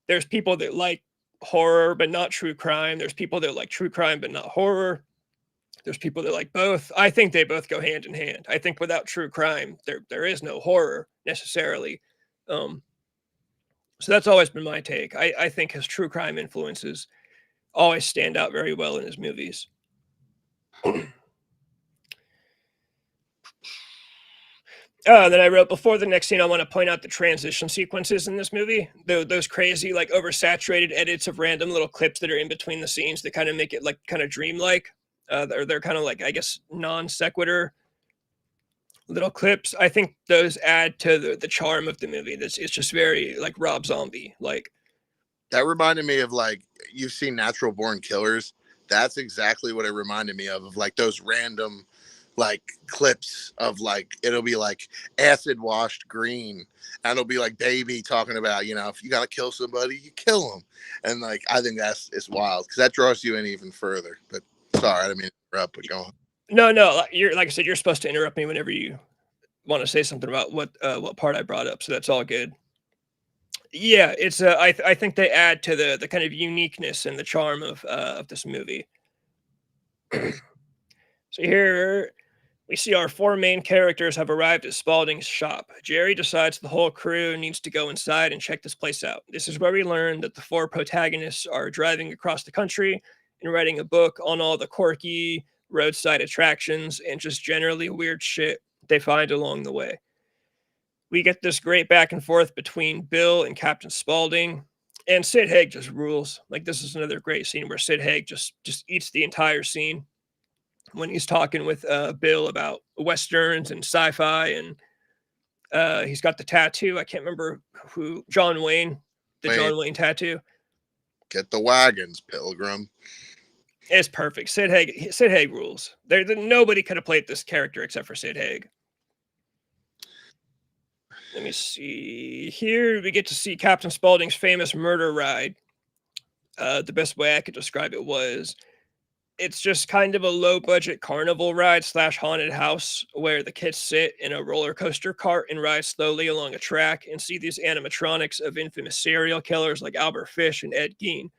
There's people that like horror but not true crime. There's people that like true crime but not horror. There's people that like both. I think they both go hand in hand. I think without true crime, there is no horror necessarily. So that's always been my take. I think his true crime influences always stand out very well in his movies. Then I wrote before the next scene, I want to point out the transition sequences in this movie. Those crazy, like oversaturated edits of random little clips that are in between the scenes that kind of make it like kind of dreamlike. They're kind of like, I guess, non sequitur little clips. I think those add to the charm of the movie. It's just very like Rob Zombie. Like That reminded me of like you've seen Natural Born Killers. That's exactly what it reminded me of like those random like clips of like it'll be like acid washed green, and it'll be like baby talking about, you know, if you gotta kill somebody, you kill them, and like I think that's it's wild because that draws you in even further. But sorry, I didn't mean to interrupt. But go on. No, no, you're like I said, you're supposed to interrupt me whenever you want to say something about what part I brought up, so that's all good. Yeah, it's I think they add to the kind of uniqueness and the charm of this movie. So here we see our four main characters have arrived at Spaulding's shop. Jerry decides the whole crew needs to go inside and check this place out. This is where we learn that the four protagonists are driving across the country and writing a book on all the quirky roadside attractions and just generally weird shit they find along the way. We get this great back and forth between Bill and Captain Spaulding, and Sid Haig just rules. Like this is another great scene where Sid Haig just eats the entire scene when he's talking with Bill about westerns and sci-fi, and he's got the tattoo. I can't remember who John Wayne, the Wayne, John Wayne tattoo. get the wagons, Pilgrim. It's perfect. Sid Haig rules. Nobody could have played this character except for Sid Haig. Let me see. Here we get to see Captain Spaulding's famous murder ride. The best way I could describe it was it's just kind of a low budget carnival ride slash haunted house where the kids sit in a roller coaster cart and ride slowly along a track and see these animatronics of infamous serial killers like Albert Fish and Ed Gein.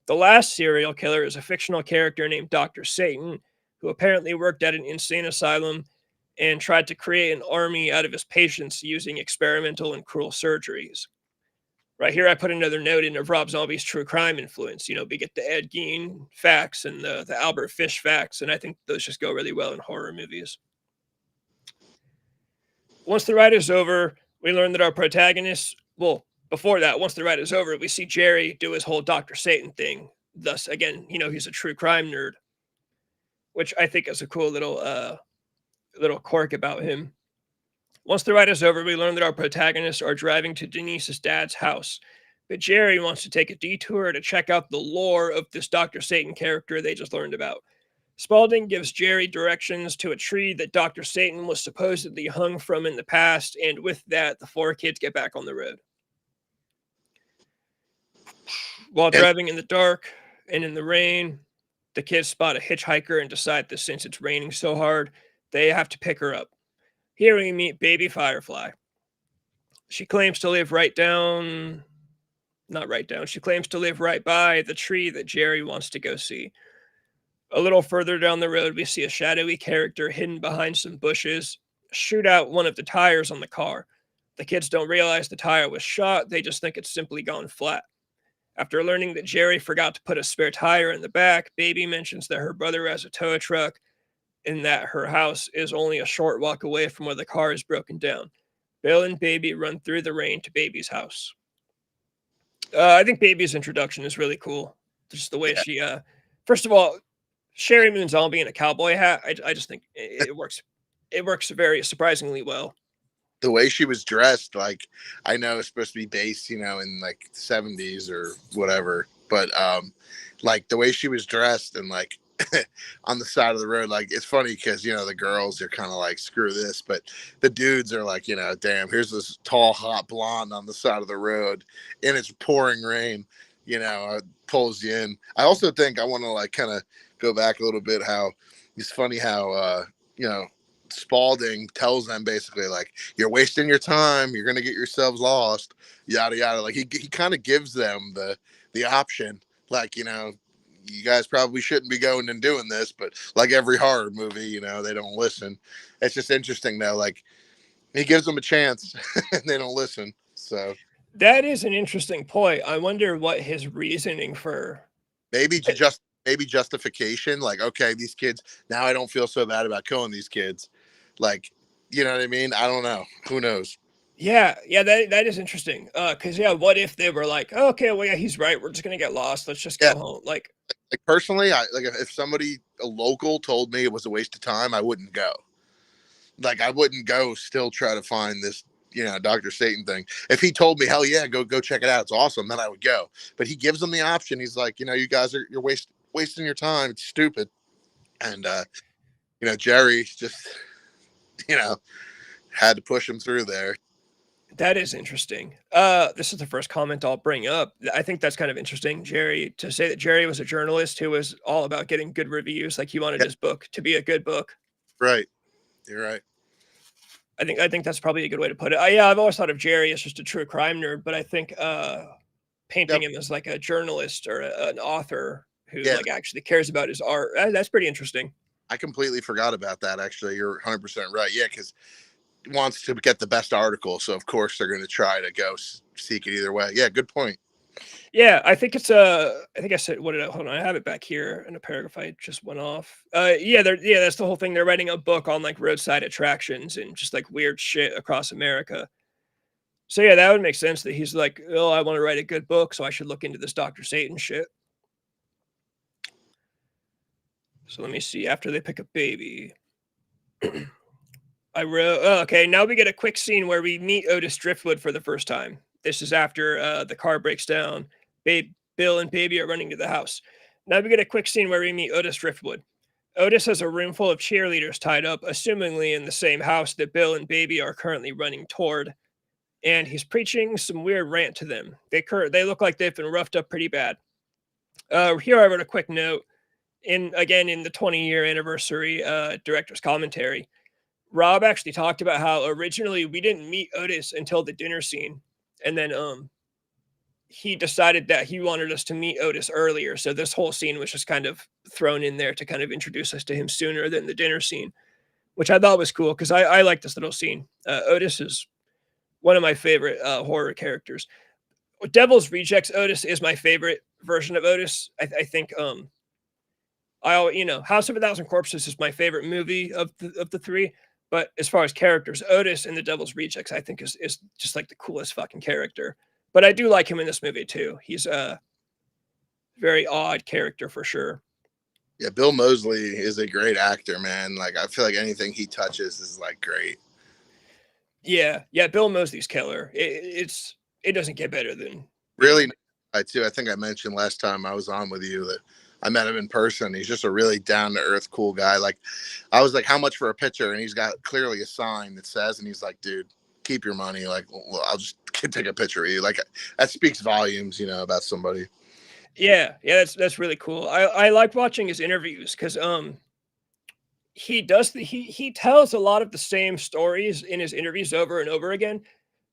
The last serial killer is a fictional character named Dr. Satan, who apparently worked at an insane asylum and tried to create an army out of his patients using experimental and cruel surgeries. Right here, I put another note in of Rob Zombie's true crime influence. You know, we get the Ed Gein facts and the Albert Fish facts, and I think those just go really well in horror movies. Once the ride is over, we learn that our protagonists, well, before that, once the ride is over, we see Jerry do his whole Dr. Satan thing. Thus, again, you know, he's a true crime nerd, which I think is a cool little quirk about him. Once the ride is over, we learn that our protagonists are driving to Denise's dad's house. But Jerry wants to take a detour to check out the lore of this Dr. Satan character they just learned about. Spaulding gives Jerry directions to a tree that Dr. Satan was supposedly hung from in the past, and with that, the four kids get back on the road. While And driving in the dark and in the rain, the kids spot a hitchhiker and decide that since it's raining so hard, they have to pick her up. Here we meet Baby Firefly. She claims to live not right down, she claims to live right by the tree that Jerry wants to go see. A little further down the road, we see a shadowy character hidden behind some bushes shoot out one of the tires on the car. The kids don't realize the tire was shot, they just think it's simply gone flat. After learning that Jerry forgot to put a spare tire in the back, Baby mentions that her brother has a tow truck and that her house is only a short walk away from where the car is broken down. Bill and Baby run through the rain to Baby's house. I think Baby's introduction is really cool. Just the way yeah, she, first of all, Sherry Moon Zombie in a cowboy hat. I just think it works. It works very surprisingly well. the way she was dressed, like I know it's supposed to be based, you know, in like '70s or whatever, but like the way she was dressed and like on the side of the road, like it's funny because you know the girls are kind of like screw this, but the dudes are like, you know, damn, here's this tall hot blonde on the side of the road and it's pouring rain, you know, pulls you in. I also think I want to like kind of go back a little bit. How it's funny how you know Spalding tells them basically like you're wasting your time, you're gonna get yourselves lost, yada yada. Like he kind of gives them the option, like you know you guys probably shouldn't be going and doing this, but like every horror movie, you know, they don't listen. It's just interesting though, like he gives them a chance and they don't listen. So That is an interesting point. I wonder what his reasoning for. maybe to just maybe justification, like, okay, these kids now I don't feel so bad about killing these kids. Like, you know what I mean? I don't know. Who knows? Yeah, yeah, that is interesting. Cause yeah, what if they were like, oh, okay, well, yeah, he's right. We're just gonna get lost. Let's just Yeah. go home. Like, Like personally, I like if somebody a local told me it was a waste of time, I wouldn't go. Like I wouldn't go still try to find this, you know, Dr. Satan thing. If he told me, hell yeah, go check it out, it's awesome, then I would go. But he gives them the option. He's like, you know, you guys are you're wasting your time. It's stupid. And Jerry just, you know, had to push him through there. That is interesting. This is the first comment I'll bring up. I think that's kind of interesting, Jerry, to say that Jerry was a journalist who was all about getting good reviews, like he wanted Yeah, his book to be a good book. right. You're right. I think that's probably a good way to put it. Yeah, I've always thought of Jerry as just a true crime nerd, but I think painting Yep. him as like a journalist or an author who Yeah, like actually cares about his art, that's pretty interesting. I completely forgot about that. Actually, you're 100% right. Yeah, because wants to get the best article, so of course they're going to try to go seek it either way. Yeah, good point. Yeah, I think it's I think I said what did I hold on, I have it back here in a paragraph I just went off. Yeah, that's the whole thing. They're writing a book on like roadside attractions and just like weird shit across America. So yeah, that would make sense that he's like, oh, I want to write a good book, so I should look into this Dr. Satan shit. So let me see. After they pick a baby, I wrote, oh, okay, now we get a quick scene where we meet Otis Driftwood for the first time. This is after the car breaks down. Bill and Baby are running to the house. Now we get a quick scene where we meet Otis Driftwood. Otis has a room full of cheerleaders tied up, assumingly in the same house that Bill and Baby are currently running toward, and he's preaching some weird rant to them. They look like they've been roughed up pretty bad. Here I wrote a quick note in the 20-year anniversary director's commentary. Rob actually talked about how originally we didn't meet Otis until the dinner scene, and then he decided that he wanted us to meet Otis earlier. So this whole scene was just kind of thrown in there to kind of introduce us to him sooner than the dinner scene, which I thought was cool because I like this little scene. Otis is one of my favorite horror characters. Devil's Rejects Otis is my favorite version of Otis. I think House of a Thousand Corpses is my favorite movie of the three. But as far as characters, Otis in The Devil's Rejects, I think is just like the coolest fucking character. But I do like him in this movie too. He's a very odd character for sure. Yeah, Bill Moseley is a great actor, man. Like I feel like anything he touches is like great. Yeah. Bill Moseley's killer. It doesn't get better than Really nice guy too. I think I mentioned last time I was on with you that I met him in person. He's just a really down to earth, cool guy. Like I was like, "How much for a picture?" And he's got clearly a sign that says, and he's like, "Dude, keep your money. Like, well, I'll just take a picture of you." Like that speaks volumes, about somebody. Yeah. That's really cool. I like watching his interviews because he tells a lot of the same stories in his interviews over and over again,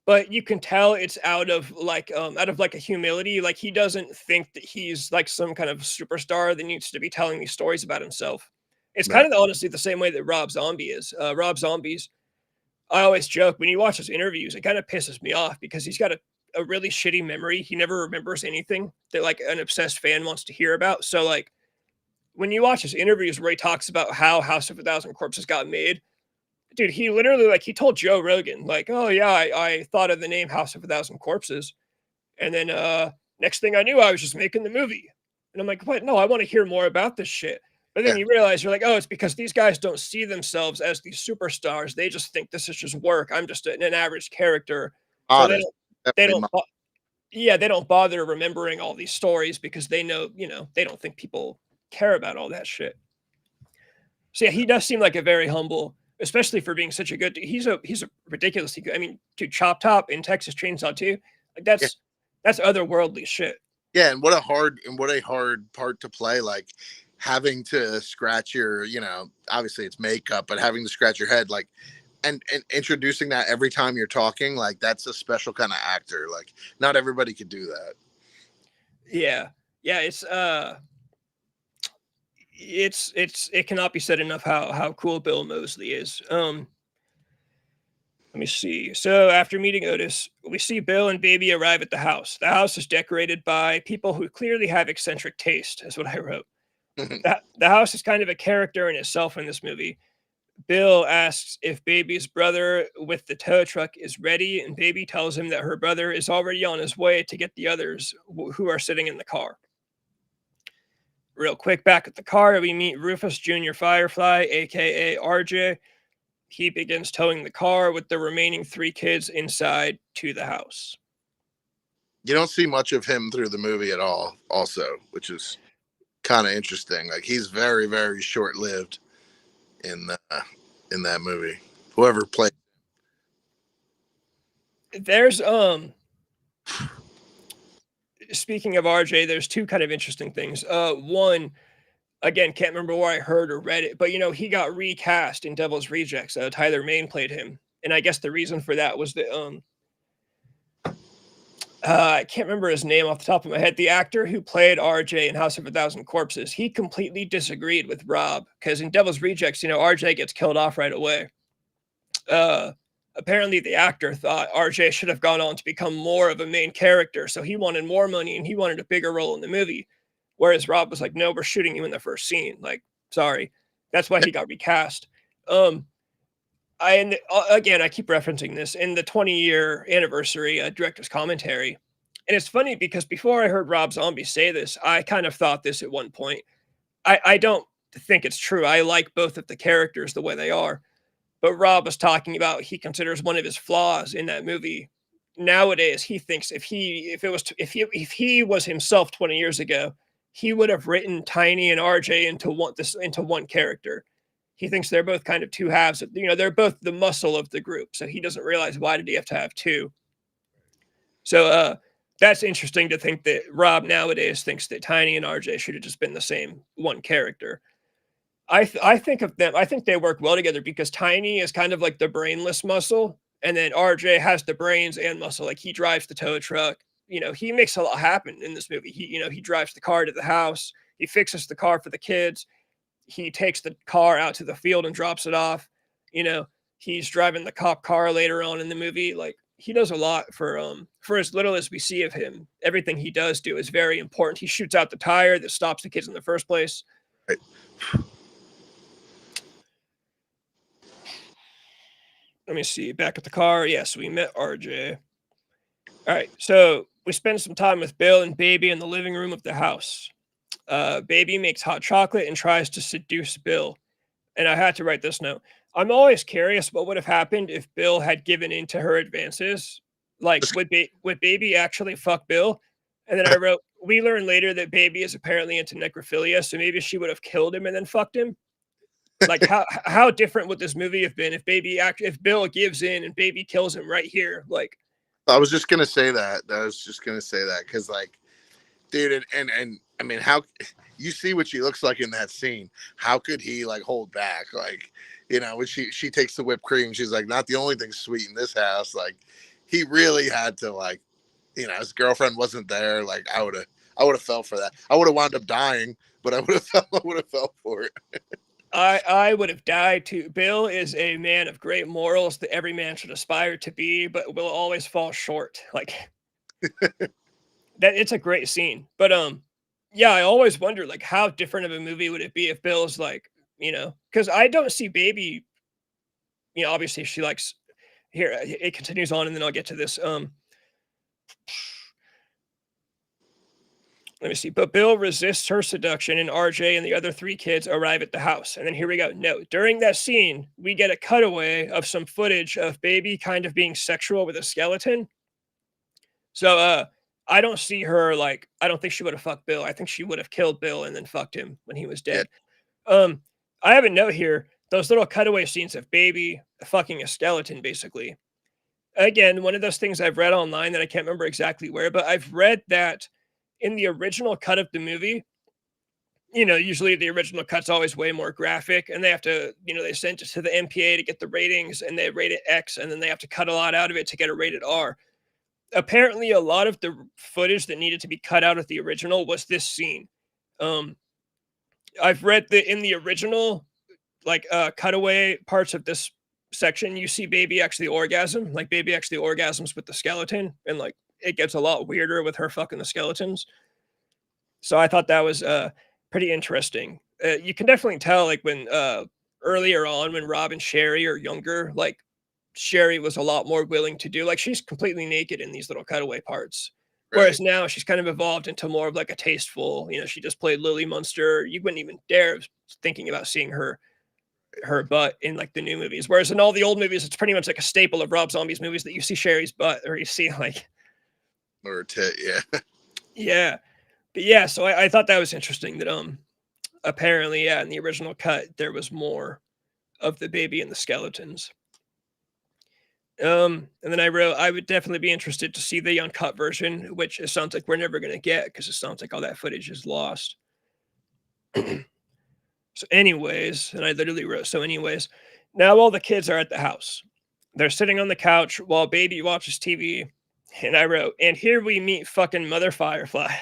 but you can tell it's out of like a humility. Like he doesn't think that he's like some kind of superstar that needs to be telling these stories about himself. It's Right. kind of honestly the same way that Rob Zombie is. Rob Zombie's I always joke when you watch his interviews, it kind of pisses me off because he's got a really shitty memory. He never remembers anything that like an obsessed fan wants to hear about. So like when you watch his interviews where he talks about how House of a Thousand Corpses got made, dude, he literally like he told Joe Rogan, like, oh yeah, I thought of the name House of a Thousand Corpses. And then next thing I knew, I was just making the movie. And I'm like, what? No, I want to hear more about this shit. But then Yeah. you realize you're like, oh, it's because these guys don't see themselves as these superstars. They just think this is just work. I'm just an average character. So Modest. they Definitely don't yeah, they don't bother remembering all these stories because they know, they don't think people care about all that shit. So yeah, he does seem like a very humble, especially for being such a good. He's a ridiculously good. I mean, dude, Chop Top in Texas Chainsaw 2, like yeah. that's otherworldly shit. Yeah, and what a hard part to play. Like having to scratch your, obviously it's makeup, but having to scratch your head, like, and introducing that every time you're talking, like that's a special kind of actor. Like not everybody could do that. Yeah, it cannot be said enough how cool Bill Moseley is. Let me see. So after meeting Otis, we see Bill and Baby arrive at the house. The house is decorated by people who clearly have eccentric taste, is what I wrote. The house is kind of a character in itself in this movie. Bill asks if Baby's brother with the tow truck is ready, and Baby tells him that her brother is already on his way to get the others who are sitting in the car. Real quick, back at the car, we meet Rufus Jr. Firefly, aka RJ. He begins towing the car with the remaining three kids inside to the house. You don't see much of him through the movie at all, also, which is kind of interesting. Like he's very, very short lived. in in that movie. Whoever played. There's speaking of RJ, there's two kind of interesting things. One, again, can't remember where I heard or read it, but he got recast in Devil's Rejects. Tyler Mane played him, and I guess the reason for that was that I can't remember his name off the top of my head. The actor who played RJ in House of a Thousand Corpses, he completely disagreed with Rob because in Devil's Rejects, RJ gets killed off right away. Uh, Apparently, the actor thought RJ should have gone on to become more of a main character, so he wanted more money and he wanted a bigger role in the movie. Whereas Rob was like, "No, we're shooting you in the first scene." Like, sorry, that's why he got recast. Um, again, I keep referencing this in the 20-year anniversary director's commentary, and it's funny because before I heard Rob Zombie say this, I kind of thought this at one point. I don't think it's true. I like both of the characters the way they are, but Rob was talking about he considers one of his flaws in that movie. Nowadays, he thinks if he was himself 20 years ago, he would have written Tiny and RJ into one character. He thinks they're both kind of two halves. They're both the muscle of the group. So he doesn't realize why did he have to have two. So that's interesting to think that Rob nowadays thinks that Tiny and RJ should have just been the same one character. I think of them. I think they work well together because Tiny is kind of like the brainless muscle, and then RJ has the brains and muscle. Like he drives the tow truck. He makes a lot happen in this movie. He drives the car to the house. He fixes the car for the kids. He takes the car out to the field and drops it off. You know, he's driving the cop car later on in the movie. Like he does a lot for as little as we see of him. Everything he does do is very important. He shoots out the tire that stops the kids in the first place. Right. Let me see. Back at the car. Yes, we met RJ. All right. So we spend some time with Bill and Baby in the living room of the house. Baby makes hot chocolate and tries to seduce Bill. And I had to write this note. I'm always curious what would have happened if Bill had given in to her advances. Like, would Baby actually fuck Bill? And then I wrote, we learn later that Baby is apparently into necrophilia, so maybe she would have killed him and then fucked him. Like, how different would this movie have been if Bill gives in and Baby kills him right here? Like, I was just gonna say that. Because, like, dude, and I mean, how you see what she looks like in that scene? How could he like hold back? Like, when she takes the whipped cream, she's like, not the only thing sweet in this house. Like, he really had to, like, his girlfriend wasn't there. Like, I would have fell for that. I would have wound up dying, but I would have fell for it. I would have died too. Bill is a man of great morals that every man should aspire to be, but will always fall short. Like that, it's a great scene. But yeah, I always wonder like how different of a movie would it be if Bill's like, because I don't see Baby. Obviously she likes. Here it continues on, and then I'll get to this. Let me see. But Bill resists her seduction, and RJ and the other three kids arrive at the house. And then here we go. No, during that scene, we get a cutaway of some footage of Baby kind of being sexual with a skeleton. So I don't see her like I don't think she would have fucked Bill. I think she would have killed Bill and then fucked him when he was Yeah. dead. I have a note here. Those little cutaway scenes of Baby fucking a skeleton, basically. Again, one of those things I've read online that I can't remember exactly where, but I've read that in the original cut of the movie, usually the original cut's always way more graphic, and they have to, they send it to the MPA to get the ratings, and they rate it X, and then they have to cut a lot out of it to get a rated R. Apparently, a lot of the footage that needed to be cut out of the original was this scene. Um, I've read that in the original, like cutaway parts of this section, you see Baby actually orgasm, like Baby actually orgasms with the skeleton, and like it gets a lot weirder with her fucking the skeletons. So I thought that was pretty interesting. You can definitely tell like when earlier on when Rob and Sherry are younger, like Sherry was a lot more willing to do like she's completely naked in these little cutaway parts. Right. Whereas now she's kind of evolved into more of like a tasteful, she just played Lily Munster. You wouldn't even dare thinking about seeing her butt in like the new movies. Whereas in all the old movies, it's pretty much like a staple of Rob Zombie's movies that you see Sherry's butt or you see like Or a tit. Yeah. yeah. But yeah, so I thought that was interesting that apparently, yeah, in the original cut there was more. of the baby and the skeletons. And then I wrote, I would definitely be interested to see the uncut version, which it sounds like we're never gonna get because it sounds like all that footage is lost. So, anyways, and I literally wrote, so anyways, now all the kids are at the house. They're sitting on the couch while baby watches TV. And I wrote, and here we meet fucking Mother Firefly.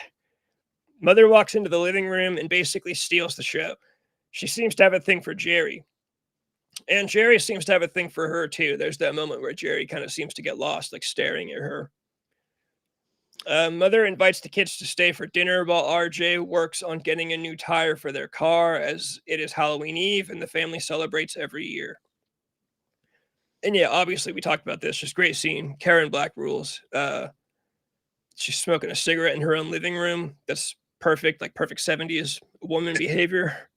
Mother walks into the living room and basically steals the show. She seems to have a thing for Jerry. And Jerry seems to have a thing for her too. There's that moment where Jerry kind of seems to get lost, like staring at her. Mother invites the kids to stay for dinner while RJ works on getting a new tire for their car as it is Halloween Eve and the family celebrates every year. And yeah, obviously we talked about this. Just great scene. Karen Black rules. She's smoking a cigarette in her own living room. That's perfect, like perfect 70s woman behavior.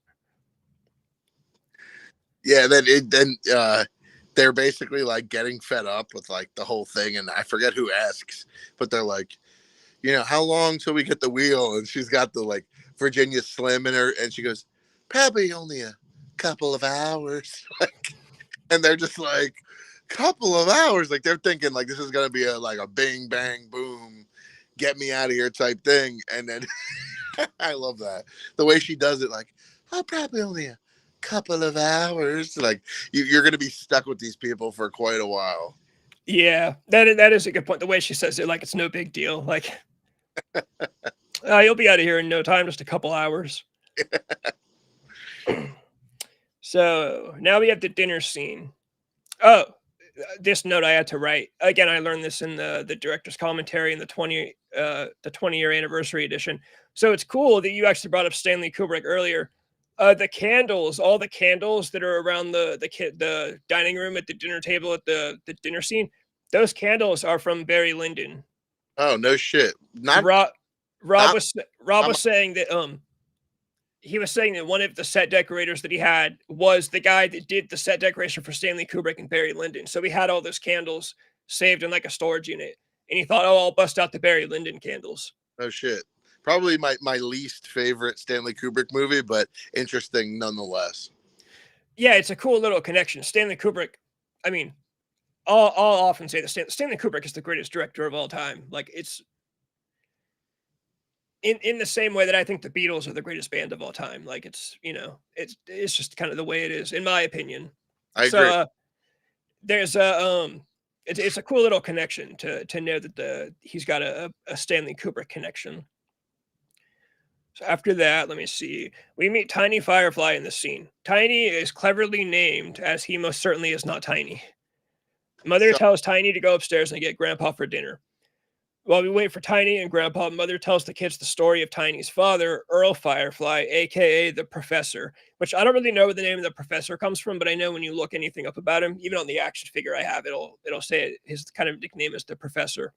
Yeah, then they're basically like getting fed up with like the whole thing, and I forget who asks, but they're like, how long till we get the wheel? And she's got the like Virginia Slim in her, and she goes, probably only a couple of hours. Like, and they're just like, couple of hours, like they're thinking like this is gonna be a bing bang boom, get me out of here type thing, and then I love that the way she does it, like, I'll probably only a couple of hours, like you're gonna be stuck with these people for quite a while. Yeah, that is a good point. The way she says it, like it's no big deal. Like, you'll be out of here in no time, just a couple hours. So now we have the dinner scene. Oh, this note I had to write again. I learned this in the director's commentary in the 20-year anniversary edition. So it's cool that you actually brought up Stanley Kubrick earlier. The candles, all the candles that are around the dining room at the dinner table at the dinner scene, those candles are from Barry Lyndon. Oh no shit, Rob Rob not was Rob not was saying that he was saying that one of the set decorators that he had was the guy that did the set decoration for Stanley Kubrick and Barry Lyndon. So he had all those candles saved in like a storage unit, and he thought, "Oh, I'll bust out the Barry Lyndon candles." no shit. Probably my least favorite Stanley Kubrick movie, but interesting nonetheless. Yeah, it's a cool little connection. Stanley Kubrick. I mean, I'll often say that Stanley Kubrick is the greatest director of all time. Like it's in the same way that I think the Beatles are the greatest band of all time. Like it's just kind of the way it is, in my opinion. I So agree. there's it's a cool little connection to know that he's got a Stanley Kubrick connection. So after that, let me see. We meet Tiny Firefly in the scene. Tiny is cleverly named as he most certainly is not tiny. Mother So tells Tiny to go upstairs and get Grandpa for dinner. While we wait for Tiny and Grandpa, Mother tells the kids the story of Tiny's father, Earl Firefly, aka the Professor, which I don't really know where the name of the Professor comes from, but I know when you look anything up about him, even on the action figure I have, it'll say his kind of nickname is the Professor.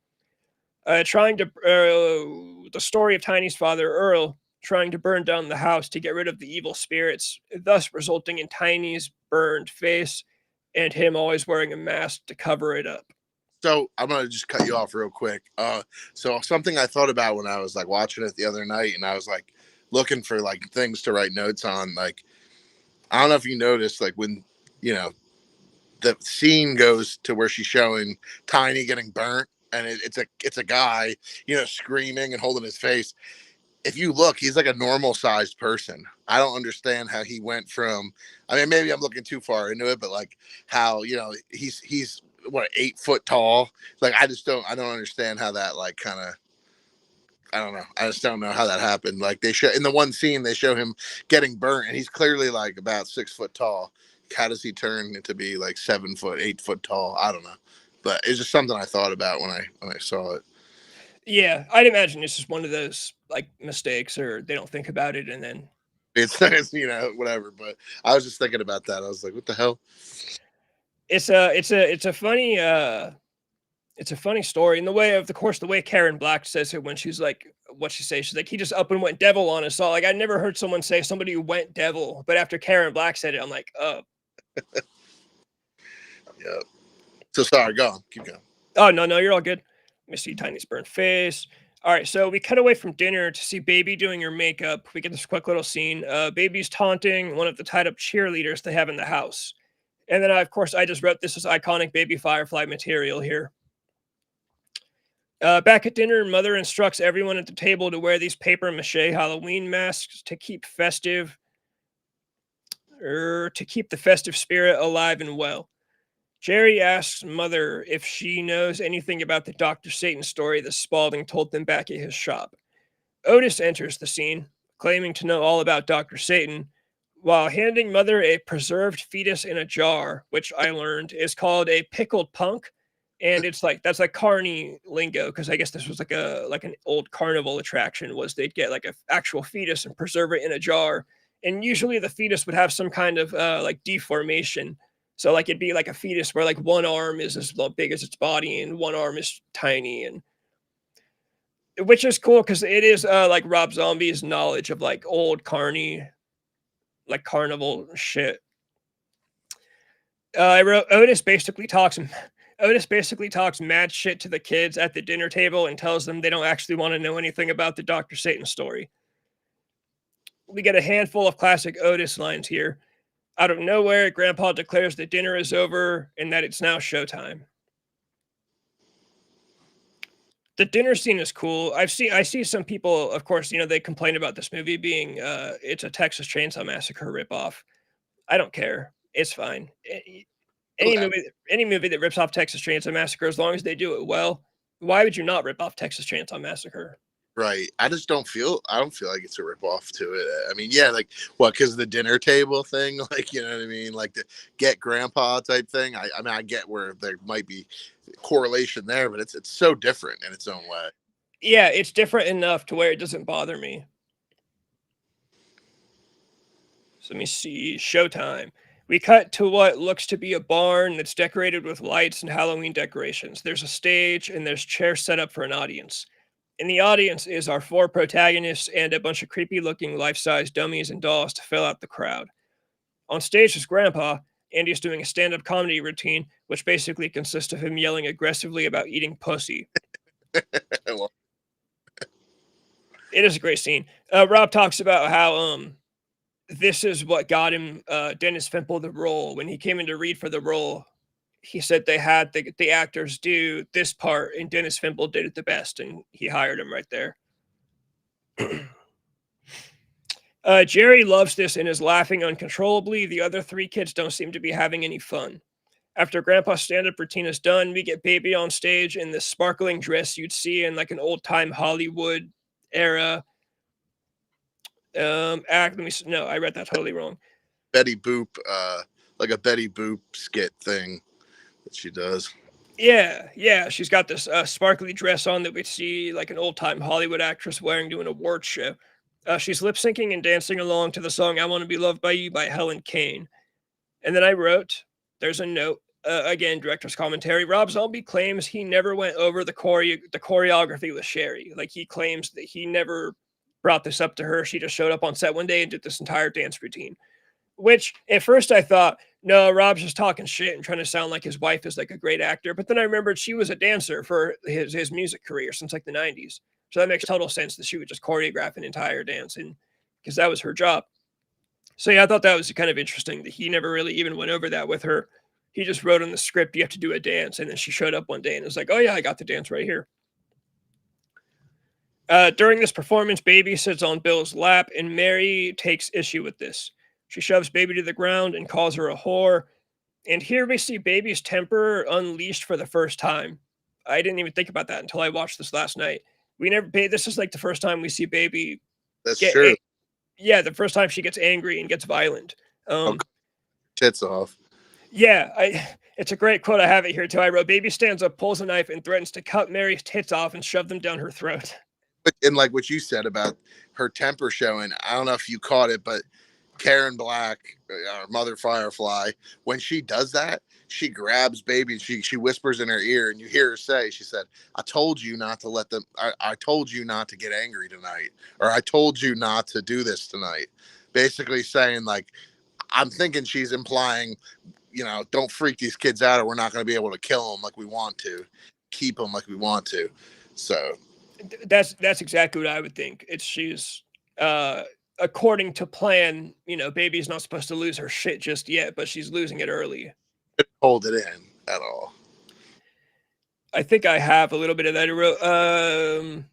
The story of Tiny's father, Earl, trying to burn down the house to get rid of the evil spirits, thus resulting in Tiny's burned face and him always wearing a mask to cover it up. so I'm gonna just cut you off real quick. So something I thought about when I was like watching it the other night, and I was like looking for like things to write notes on. Like, I don't know if you noticed, like when you know the scene goes to where she's showing Tiny getting burnt, and it's a guy, screaming and holding his face. If you look, he's like a normal sized person. I don't understand how he went from. I mean, maybe I'm looking too far into it, but like how he's what, 8 foot tall. Like I don't understand how that like kind of. I don't know. I just don't know how that happened. Like they show in the one scene, they show him getting burnt, and he's clearly like about 6 foot tall. How does he turn to be like 7 foot, 8 foot tall? I don't know, but it's just something I thought about when I saw it. Yeah, I'd imagine it's just one of those like mistakes, or they don't think about it, and then It's whatever. But I was just thinking about that. I was like, what the hell? it's a funny story. In the way of course, the way Karen Black says it when she's like, what she says, she's like, he just up and went devil on us all. Like I never heard someone say somebody who went devil, but after Karen Black said it, I'm like, oh, Yeah. So sorry. Go on. Keep going. oh no, you're all good. Let me see Tiny's burnt face. All right, so we cut away from dinner to see Baby doing her makeup. We get this quick little scene. Baby's taunting one of the tied up cheerleaders they have in the house. And then, of course, I just wrote this as iconic baby Firefly material here. Back at dinner, Mother instructs everyone at the table to wear these paper mache Halloween masks to keep to keep the festive spirit alive and well. Jerry asks Mother if she knows anything about the Dr. Satan story that Spaulding told them back at his shop. Otis enters the scene, claiming to know all about Dr. Satan, while handing Mother a preserved fetus in a jar, which I learned is called a pickled punk. And it's like that's like carny lingo because I guess this was like an old carnival attraction was they'd get like an actual fetus and preserve it in a jar, and usually the fetus would have some kind of like deformation. So like it'd be like a fetus where like one arm is as big as its body and one arm is tiny, and which is cool because it is like Rob Zombie's knowledge of like old carny like carnival shit. I wrote Otis basically talks mad shit to the kids at the dinner table and tells them they don't actually want to know anything about the Dr. Satan story. We get a handful of classic Otis lines here. Out of nowhere, Grandpa declares that dinner is over and that it's now showtime. The dinner scene is cool. I see some people, of course, they complain about this movie being it's a Texas Chainsaw Massacre ripoff. I don't care. It's fine. Any Well, movie that rips off Texas Chainsaw Massacre, as long as they do it well, why would you not rip off Texas Chainsaw Massacre? right. I don't feel like it's a ripoff to it. I mean, yeah, like what, because the dinner table thing, like, you know what I mean? Like the get grandpa type thing. I mean, I get where there might be correlation there, but it's so different in its own way. Yeah, it's different enough to where it doesn't bother me. So let me see. Showtime. We cut to what looks to be a barn that's decorated with lights and Halloween decorations. There's a stage and there's chairs set up for an audience. In the audience is our four protagonists and a bunch of creepy looking life size dummies and dolls to fill out the crowd. On stage is Grandpa, and he's doing a stand up comedy routine, which basically consists of him yelling aggressively about eating pussy. Well, It is a great scene. Rob talks about how this is what got him Dennis Fimple the role. When he came in to read for the role, he said they had the actors do this part, and Dennis Fimple did it the best, and he hired him right there. Jerry loves this and is laughing uncontrollably. The other three kids don't seem to be having any fun. After Grandpa's stand-up routine is done, we get Baby on stage in this sparkling dress you'd see in like an old-time Hollywood era act. No, I read that totally wrong. Betty Boop, like a Betty Boop skit thing that she does. Yeah, she's got this sparkly dress on that we'd see like an old-time Hollywood actress wearing to an award show. She's lip syncing and dancing along to the song "I Want to Be Loved by You" by Helen Kane. And then I wrote, there's a note, again, director's commentary. Rob Zombie claims he never went over the choreography with Sherry. Like he claims that he never brought this up to her. She just showed up on set one day and did this entire dance routine. Which at first I thought, no, Rob's just talking shit and trying to sound like his wife is like a great actor. But then I remembered she was a dancer for his music career since like the 90s. So that makes total sense that she would just choreograph an entire dance, and because that was her job. So yeah, I thought that was kind of interesting that he never really even went over that with her. He just wrote in the script, you have to do a dance. And then she showed up one day and was like, oh yeah, I got the dance right here. During this performance, Baby sits on Bill's lap, and Mary takes issue with this. She shoves Baby to the ground and calls her a whore. And here we see Baby's temper unleashed for the first time. I didn't even think about that until I watched this last night. This is like the first time we see Baby That's get, true. yeah, the first time she gets angry and gets violent. Oh, tits off. Yeah, it's a great quote. I have it here too. I wrote, Baby stands up, pulls a knife, and threatens to cut Mary's tits off and shove them down her throat. And like what you said about her temper showing, I don't know if you caught it, but Karen Black, our Mother Firefly, when she does that, she grabs Baby and she whispers in her ear, and you hear her say, she said, I told you not to let them, I told you not to get angry tonight, or I told you not to do this tonight. Basically saying, like, I'm thinking she's implying, don't freak these kids out, or we're not going to be able to kill them like we want to, keep them like we want to. So That's exactly what I would think. She's according to plan, baby's not supposed to lose her shit just yet, but she's losing it early. Couldn't hold it in at all. I think I have a little bit of that. I wrote,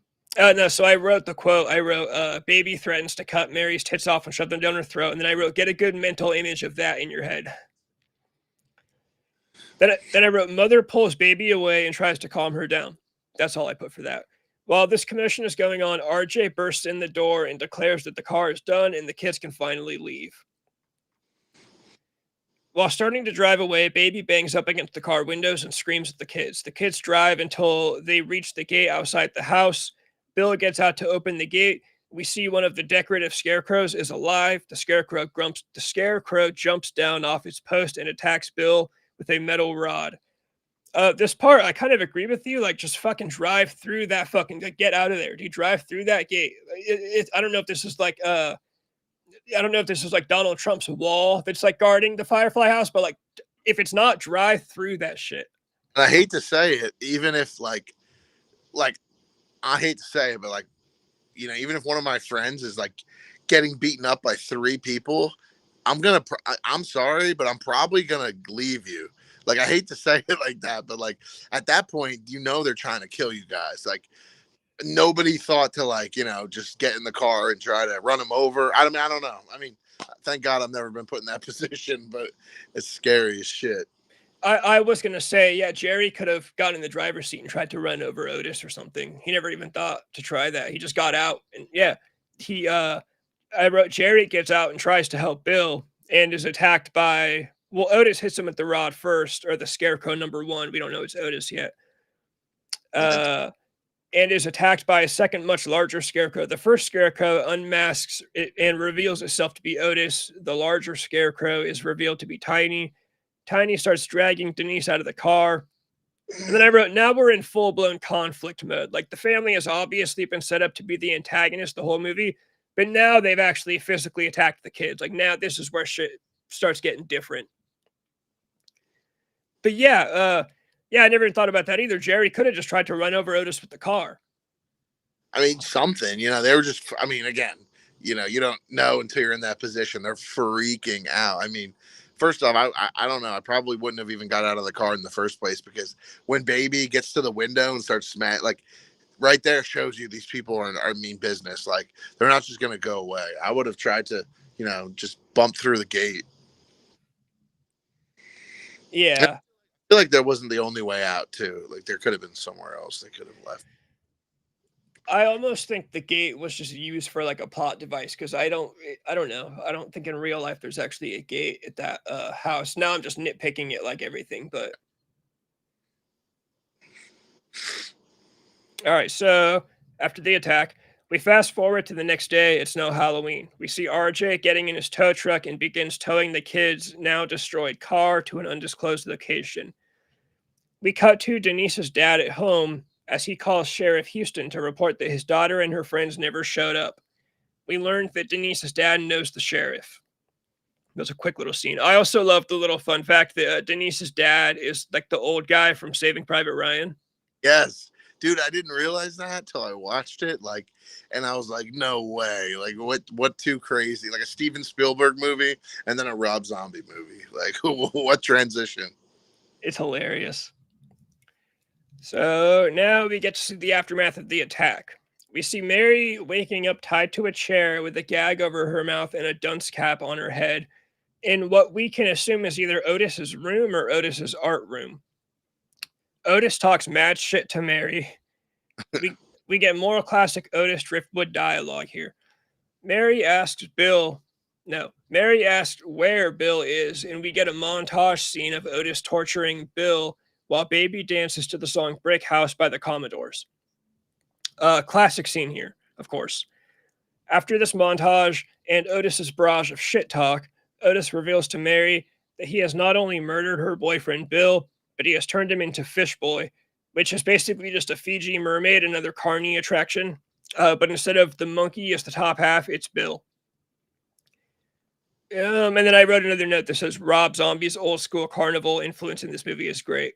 no, so I wrote the quote. I wrote, baby threatens to cut Mary's tits off and shove them down her throat. And then I wrote, get a good mental image of that in your head. Then I wrote, mother pulls baby away and tries to calm her down. That's all I put for that. While this commotion is going on, RJ bursts in the door and declares that the car is done and the kids can finally leave. While starting to drive away, baby bangs up against the car windows and screams at the kids. The kids drive until they reach the gate outside the house. Bill gets out to open the gate. We see one of the decorative scarecrows is alive. The scarecrow jumps down off its post and attacks Bill with a metal rod. This part, I kind of agree with you. Like, just fucking drive through that fucking, like, get out of there. Dude, drive through that gate. I don't know if this is like, I don't know if this is like Donald Trump's wall that's like guarding the Firefly house, but like, if it's not, drive through that shit. And I hate to say it, even if like I hate to say it, but like, even if one of my friends is like getting beaten up by 3 people, I'm sorry, but I'm probably gonna leave you. Like, I hate to say it like that, but like at that point, they're trying to kill you guys. Like, nobody thought to like, just get in the car and try to run them over. I don't know. I mean, thank God I've never been put in that position, but it's scary as shit. I was gonna say, yeah, Jerry could have gotten in the driver's seat and tried to run over Otis or something. He never even thought to try that. He just got out, and yeah, I wrote, Jerry gets out and tries to help Bill and is attacked by, well, Otis hits him with the rod first, or the scarecrow number 1. We don't know it's Otis yet. And is attacked by a second, much larger scarecrow. The first scarecrow unmasks it and reveals itself to be Otis. The larger scarecrow is revealed to be Tiny. Tiny starts dragging Denise out of the car. And then I wrote, now we're in full-blown conflict mode. Like, the family has obviously been set up to be the antagonist the whole movie, but now they've actually physically attacked the kids. Like, now this is where shit starts getting different. But yeah, I never thought about that either. Jerry could have just tried to run over Otis with the car. I mean, something, they were just, I mean, again, you don't know until you're in that position. They're freaking out. I mean, first off, I don't know. I probably wouldn't have even got out of the car in the first place, because when baby gets to the window and starts smacking, like, right there shows you these people are mean business. Like, they're not just going to go away. I would have tried to, just bump through the gate. Yeah. I feel like that wasn't the only way out too. Like, there could have been somewhere else they could have left. I almost think the gate was just used for like a plot device, because I don't know. I don't think in real life there's actually a gate at that house. Now I'm just nitpicking it like everything, but all right. So after the attack, we fast forward to the next day. It's no Halloween. We see RJ getting in his tow truck and begins towing the kids' now destroyed car to an undisclosed location. We cut to Denise's dad at home as he calls Sheriff Houston to report that his daughter and her friends never showed up. We learned that Denise's dad knows the sheriff. It was a quick little scene. I also love the little fun fact that Denise's dad is like the old guy from Saving Private Ryan. Yes. Dude, I didn't realize that till I watched it. Like, and I was like, no way. Like, what too crazy? Like a Steven Spielberg movie and then a Rob Zombie movie. Like, what transition? It's hilarious. So now we get to see the aftermath of the attack. We see Mary waking up tied to a chair with a gag over her mouth and a dunce cap on her head in what we can assume is either Otis's room or Otis's art room. Otis talks mad shit to Mary. We get more classic Otis Driftwood dialogue here. Mary asks where Bill is, and we get a montage scene of Otis torturing Bill while baby dances to the song Brick House by the Commodores. Classic scene here, of course. After this montage and Otis's barrage of shit talk, Otis reveals to Mary that he has not only murdered her boyfriend Bill, but he has turned him into Fish Boy, which is basically just a Fiji mermaid, another carny attraction. But instead of the monkey as the top half, it's Bill. And then I wrote another note that says Rob Zombie's old school carnival influence in this movie is great.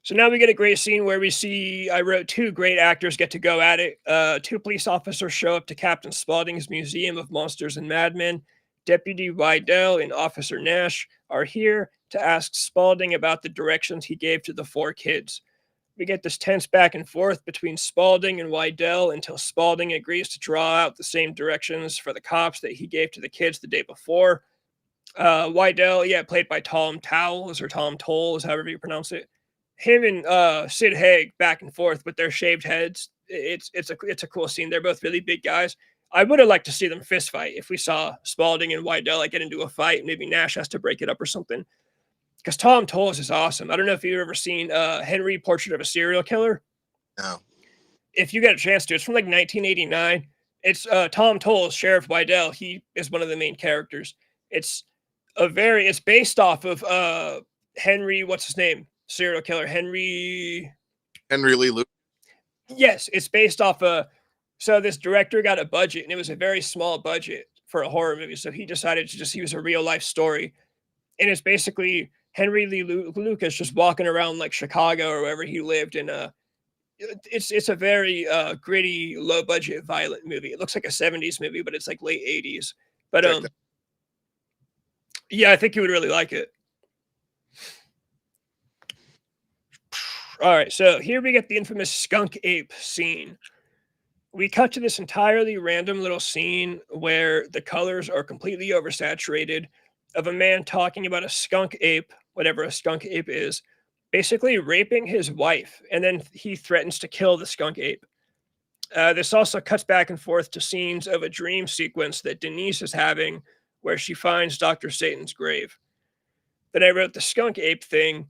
So now we get a great scene where we see, I wrote, two great actors get to go at it. Two police officers show up to Captain Spaulding's Museum of Monsters and Madmen. Deputy Wydell and Officer Nash are here to ask Spaulding about the directions he gave to the four kids. We get this tense back and forth between Spaulding and Wydell until Spaulding agrees to draw out the same directions for the cops that he gave to the kids the day before. Wydell, yeah, played by Tom Towles or Tom Tolles, however you pronounce it. Him and Sid Haig back and forth with their shaved heads. It's a cool scene. They're both really big guys. I would have liked to see them fist fight if we saw Spaulding and Wydell like get into a fight. Maybe Nash has to break it up or something. Because Tom Tolles is awesome. I don't know if you've ever seen Henry Portrait of a Serial Killer. No. If you get a chance to, it's from like 1989. It's Tom Tolles, Sheriff Wydell. He is one of the main characters. It's based off of Henry, what's his name? Serial killer Henry Lee Lucas. Yes, it's based off so this director got a budget and it was a very small budget for a horror movie. So he decided to just use a real life story. And it's basically Henry Lee Lucas just walking around like Chicago or wherever he lived. And it's a very gritty, low budget, violent movie. It looks like a 70s movie, but it's like late 80s. But yeah, I think you would really like it. All right, so here we get the infamous skunk ape scene. We cut to this entirely random little scene where the colors are completely oversaturated of a man talking about a skunk ape, whatever a skunk ape is, basically raping his wife, and then he threatens to kill the skunk ape. This also cuts back and forth to scenes of a dream sequence that Denise is having where she finds Dr. Satan's grave. Then I wrote the skunk ape thing.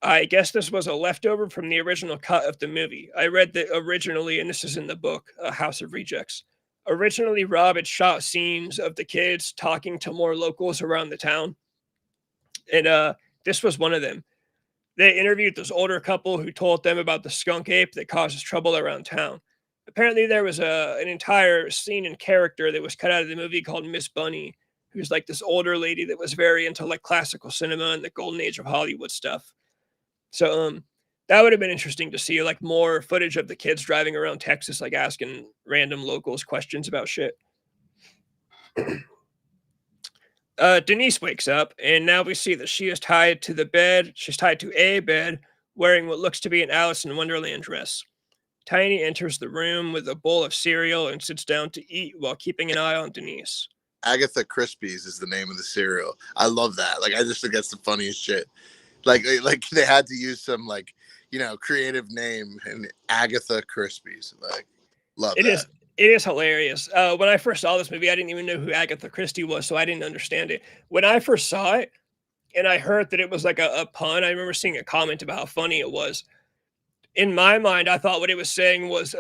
I guess this was a leftover from the original cut of the movie. I read that originally, and this is in the book, House of Rejects. Originally, Rob had shot scenes of the kids talking to more locals around the town. And this was one of them. They interviewed this older couple who told them about the skunk ape that causes trouble around town. Apparently, there was an entire scene and character that was cut out of the movie called Miss Bunny, who's like this older lady that was very into like classical cinema and the golden age of Hollywood stuff. So that would have been interesting to see like more footage of the kids driving around Texas, like asking random locals questions about shit. Denise wakes up, and now we see that she is tied to the bed. She's tied to a bed, wearing what looks to be an Alice in Wonderland dress. Tiny enters the room with a bowl of cereal and sits down to eat while keeping an eye on Denise. Agatha Crispies is the name of the cereal. I love that. Like, I just think that's the funniest shit. Like they had to use some like, creative name, and Agatha Crispies. Like, love that. It is hilarious. When I first saw this movie, I didn't even know who Agatha Christie was, so I didn't understand it. When I first saw it, and I heard that it was like a pun, I remember seeing a comment about how funny it was. In my mind, I thought what it was saying was,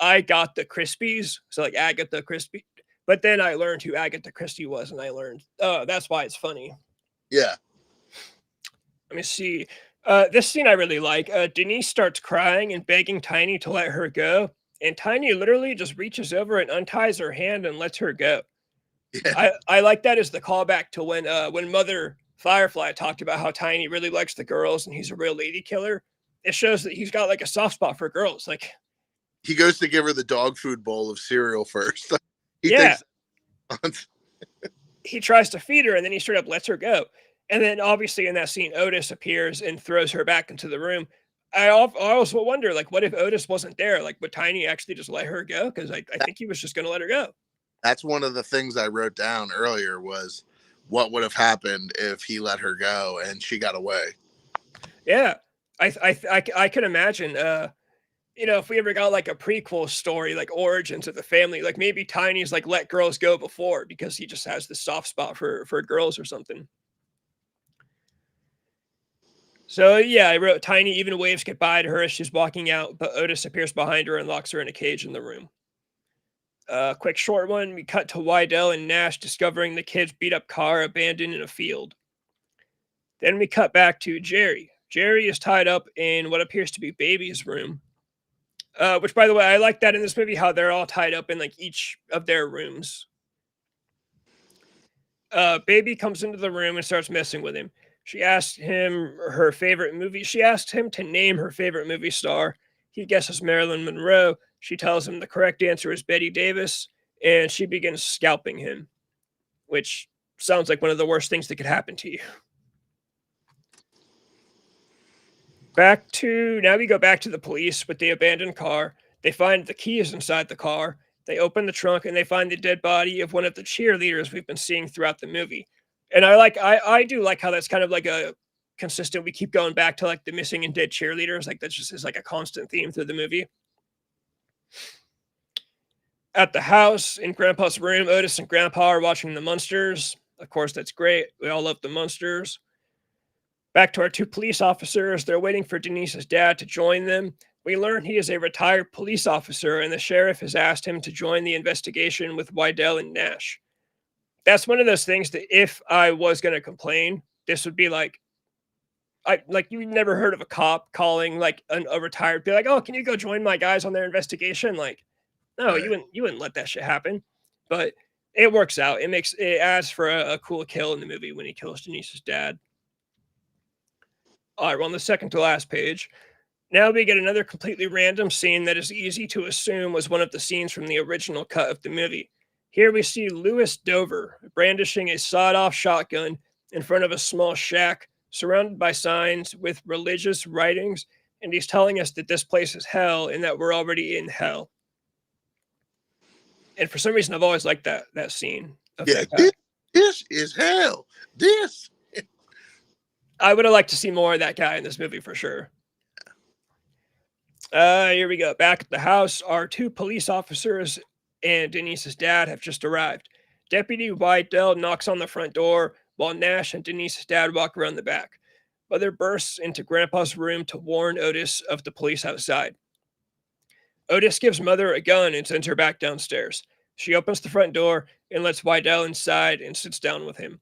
I got the Crispies, so like Agatha Christie. But then I learned who Agatha Christie was, and I learned, oh, that's why it's funny. Yeah. Let me see. This scene I really like. Denise starts crying and begging Tiny to let her go, and Tiny literally just reaches over and unties her hand and lets her go. Yeah. I like that as the callback to when Mother Firefly talked about how Tiny really likes the girls and he's a real lady killer. It shows that he's got like a soft spot for girls. Like, he goes to give her the dog food bowl of cereal first. Yeah. He tries to feed her and then he straight up lets her go. And then obviously in that scene, Otis appears and throws her back into the room. I also wonder, like, what if Otis wasn't there? Like, would Tiny actually just let her go? Because I think he was just going to let her go. That's one of the things I wrote down earlier was what would have happened if he let her go and she got away. Yeah. I can imagine, if we ever got like a prequel story, like origins of the family, like maybe Tiny's like let girls go before because he just has this soft spot for girls or something. So yeah, I wrote Tiny even waves goodbye to her as she's walking out, but Otis appears behind her and locks her in a cage in the room. Quick short one, we cut to Wydell and Nash discovering the kids' beat up car abandoned in a field. Then we cut back to Jerry. Jerry is tied up in what appears to be Baby's room. Which, by the way, I like that in this movie, how they're all tied up in like each of their rooms. Baby comes into the room and starts messing with him. She asked him her favorite movie. She asked him to name her favorite movie star. He guesses Marilyn Monroe. She tells him the correct answer is Betty Davis, and she begins scalping him, which sounds like one of the worst things that could happen to you. Now we go back to the police with the abandoned car. They find the keys inside the car. They open the trunk and they find the dead body of one of the cheerleaders we've been seeing throughout the movie. And I do like how that's kind of like a consistent. We keep going back to like the missing and dead cheerleaders. Like that just is like a constant theme through the movie. At the house in Grandpa's room, Otis and Grandpa are watching the Munsters. Of course, that's great. We all love the Munsters. Back to our two police officers. They're waiting for Denise's dad to join them. We learn he is a retired police officer, and the sheriff has asked him to join the investigation with Wydell and Nash. That's one of those things that if I was going to complain, this would be like, you never heard of a cop calling like a retired, be like, oh, can you go join my guys on their investigation? Like, no, Right. you wouldn't let that shit happen. But it works out. It adds for a cool kill in the movie when he kills Denise's dad. All right, we're on the second to last page. Now we get another completely random scene that is easy to assume was one of the scenes from the original cut of the movie. Here we see Louis Dover brandishing a sawed off shotgun in front of a small shack surrounded by signs with religious writings, and he's telling us that this place is hell and that we're already in hell. And for some reason, I've always liked that scene of Yeah, that guy. this is hell. This. I would have liked to see more of that guy in this movie for sure. Here we go. Back at the house, our two police officers and Denise's dad have just arrived. Deputy Wydell knocks on the front door while Nash and Denise's dad walk around the back. Mother bursts into Grandpa's room to warn Otis of the police outside. Otis gives Mother a gun and sends her back downstairs. She opens the front door and lets Wydell inside and sits down with him.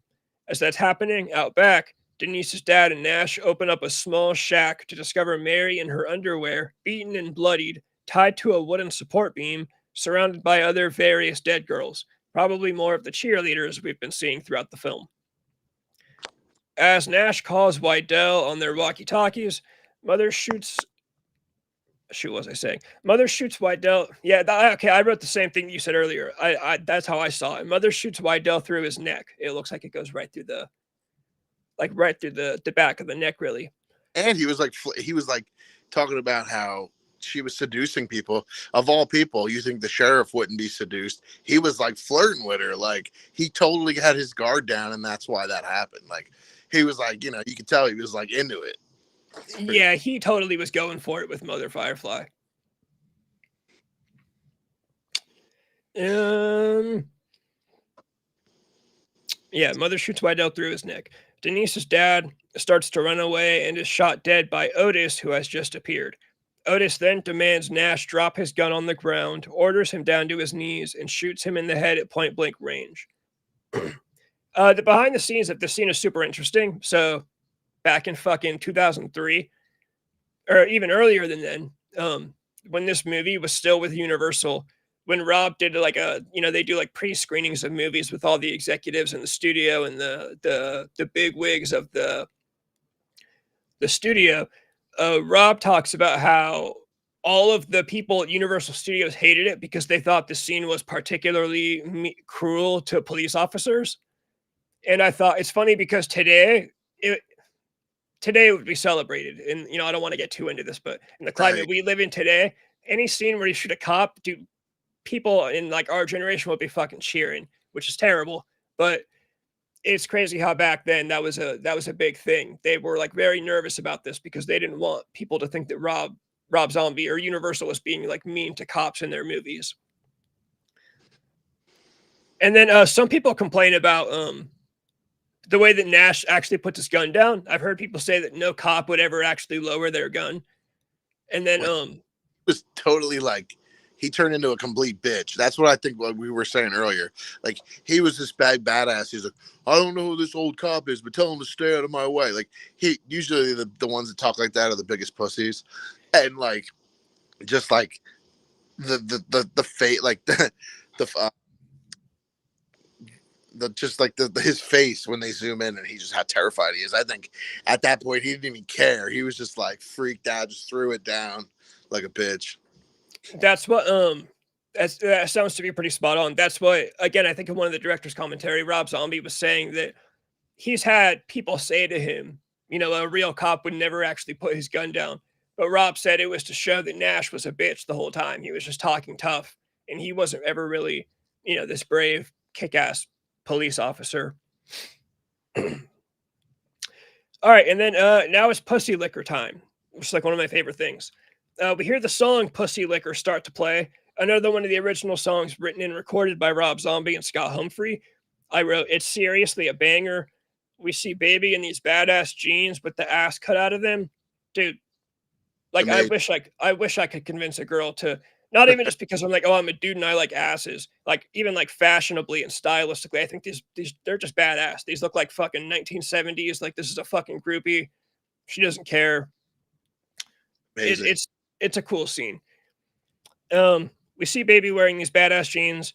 As that's happening, out back, Denise's dad and Nash open up a small shack to discover Mary in her underwear, beaten and bloodied, tied to a wooden support beam, surrounded by other various dead girls, probably more of the cheerleaders we've been seeing throughout the film. As Nash calls Wydell on their walkie talkies, Mother shoots. Shoot, what was I saying? Mother shoots Wydell. Yeah, okay. I wrote the same thing you said earlier. That's how I saw it. Mother shoots Wydell through his neck. It looks like it goes right through the back of the neck, really. And he was like talking about how she was seducing people. Of all people, you think the sheriff wouldn't be seduced? He was like flirting with her. Like he totally had his guard down, and that's why that happened. Like he was like, you could tell he was like into it. Yeah, he totally was going for it with Mother Firefly. Yeah, Mother shoots Wydell through his neck. Denise's dad starts to run away and is shot dead by Otis, who has just appeared. Otis then demands Nash drop his gun on the ground, orders him down to his knees, and shoots him in the head at point blank range. The behind the scenes of this scene is super interesting. So, back in fucking 2003, or even earlier than then, when this movie was still with Universal, when Rob did they do like pre-screenings of movies with all the executives in the studio and the big wigs of the studio, Rob talks about how all of the people at Universal Studios hated it because they thought the scene was particularly cruel to police officers. And I thought it's funny because today it would be celebrated. And I don't want to get too into this, but in the climate Right. we live in today, any scene where you shoot a cop, dude, people in like our generation would be fucking cheering, which is terrible. But it's crazy how back then that was a big thing. They were like very nervous about this because they didn't want people to think that Rob Zombie or Universal was being like mean to cops in their movies. And then some people complain about the way that Nash actually puts his gun down. I've heard people say that no cop would ever actually lower their gun. And then Like it was totally like he turned into a complete bitch. That's what I think. What we were saying earlier, like he was this badass. He's like, I don't know who this old cop is, but tell him to stay out of my way. Like he usually the ones that talk like that are the biggest pussies, and like just like the fate, like the the just like the his face when they zoom in and he just how terrified he is. I think at that point he didn't even care. He was just like freaked out, just threw it down like a bitch. That's what that sounds to be pretty spot on. That's what, again, I think in one of the director's commentary, Rob Zombie was saying that he's had people say to him, you know, a real cop would never actually put his gun down. But Rob said it was to show that Nash was a bitch the whole time. He was just talking tough, and he wasn't ever really, you know, this brave, kick-ass police officer. All right, and then now it's Pussy Liquor time, which is like one of my favorite things. We hear the song Pussy Liquor start to play, another one of the original songs written and recorded by Rob Zombie and Scott Humphrey. I wrote, it's seriously a banger. We see Baby in these badass jeans with the ass cut out of them. Dude, like Amazing. I wish I could convince a girl to, not even just because I'm like, oh, I'm a dude and I like asses. Like even like fashionably and stylistically, I think these they're just badass. These look like fucking 1970s. Like this is a fucking groupie. She doesn't care. It, Amazing. it's it's a cool scene. We see Baby wearing these badass jeans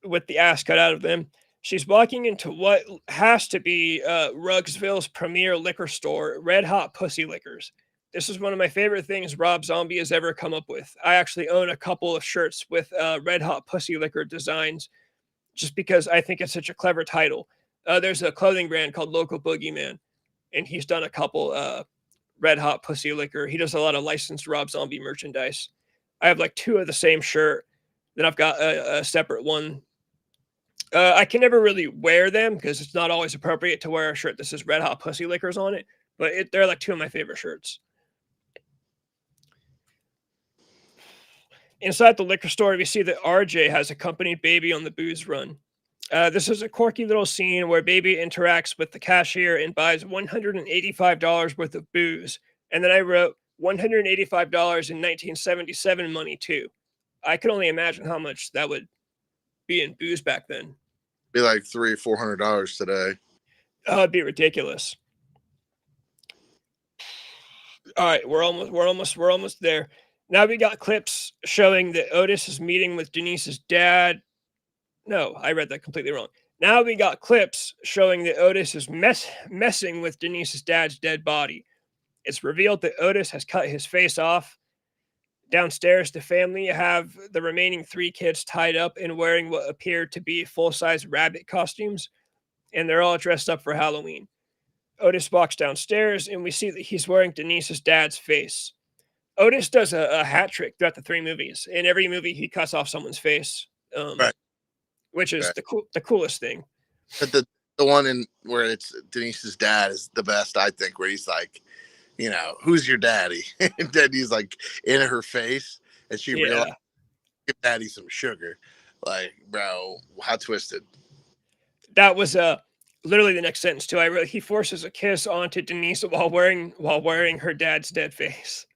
with the ass cut out of them. She's walking into what has to be Rugsville's premier liquor store, Red Hot Pussy Liquors. This is one of my favorite things Rob Zombie has ever come up with. I actually own a couple of shirts with Red Hot Pussy Liquor designs just because I think it's such a clever title. There's a clothing brand called Local Boogeyman, and he's done a couple Red Hot Pussy Liquor. He does a lot of licensed Rob Zombie merchandise. I have like two of the same shirt. Then I've got a separate one. I can never really wear them because it's not always appropriate to wear a shirt that says Red Hot Pussy Liquors on it. But they're like two of my favorite shirts. Inside the liquor store, we see that RJ has accompanied Baby on the booze run. This is a quirky little scene where Baby interacts with the cashier and buys $185 worth of booze. And then I wrote $185 in 1977 money, too. I can only imagine how much that would be in booze back then. Be like $300-400 today. It'd be ridiculous. All right, we're almost there. Now we got clips showing that Otis is meeting with Denise's dad. No, I read that completely wrong. Now we got clips showing that Otis is messing with Denise's dad's dead body. It's revealed that Otis has cut his face off. Downstairs, the family have the remaining three kids tied up and wearing what appear to be full-size rabbit costumes, and they're all dressed up for Halloween. Otis walks downstairs, and we see that he's wearing Denise's dad's face. Otis does a hat trick throughout the three movies. In every movie, he cuts off someone's face, Right. which is Right. the coolest thing. But the one in where it's Denise's dad is the best, I think, where he's like, you know, who's your daddy? And then he's like in her face, and she Yeah, realized, give daddy some sugar. Like, bro, how twisted. that was literally the next sentence too. I wrote, he forces a kiss onto Denise while wearing her dad's dead face.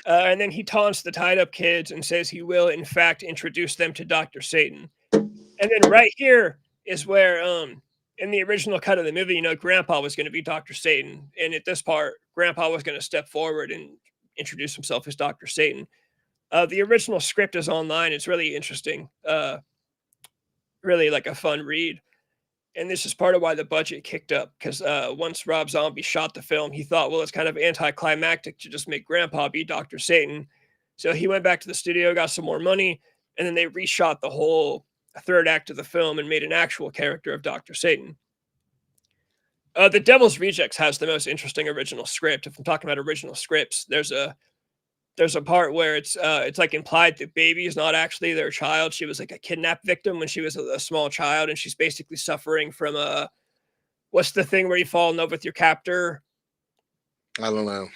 And then he taunts the tied up kids and says he will, in fact, introduce them to Dr. Satan. And then right here is where, in the original cut of the movie, you know, Grandpa was going to be Dr. Satan. And at this part, Grandpa was going to step forward and introduce himself as Dr. Satan. The original script is online. It's really interesting. Really like a fun read. And this is part of why the budget kicked up because once Rob Zombie shot the film, he thought, well, it's kind of anticlimactic to just make Grandpa be Dr. Satan. So he went back to the studio, got some more money, and then they reshot the whole third act of the film and made an actual character of Dr. Satan. The Devil's Rejects has the most interesting original script. If I'm talking about original scripts, there's a part where it's like implied that Baby is not actually their child. She was like a kidnap victim when she was a small child, and she's basically suffering from a, what's the thing where you fall in love with your captor? I don't know.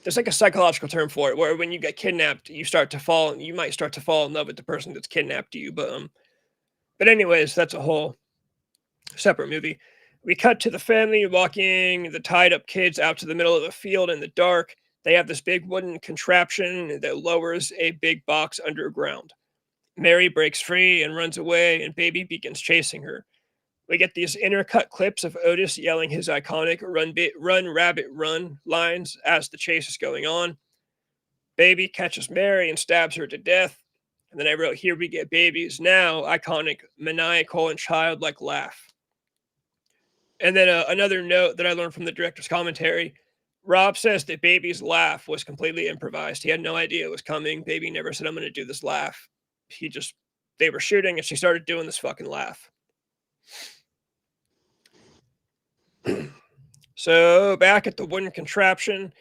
There's like a psychological term for it, where when you get kidnapped, you might start to fall in love with the person that's kidnapped you. But anyways, that's a whole separate movie. We cut to the family walking the tied up kids out to the middle of the field in the dark. They have this big wooden contraption that lowers a big box underground. Mary breaks free and runs away, and Baby begins chasing her. We get these intercut clips of Otis yelling his iconic run, rabbit, run lines as the chase is going on. Baby catches Mary and stabs her to death. And then I wrote, "Here we get babies now, iconic, maniacal, and childlike laugh." And then another note that I learned from the director's commentary, Rob says that Baby's laugh was completely improvised. He had no idea it was coming. Baby never said, "I'm going to do this laugh." He just, they were shooting and she started doing this fucking laugh. So back at the wooden contraption,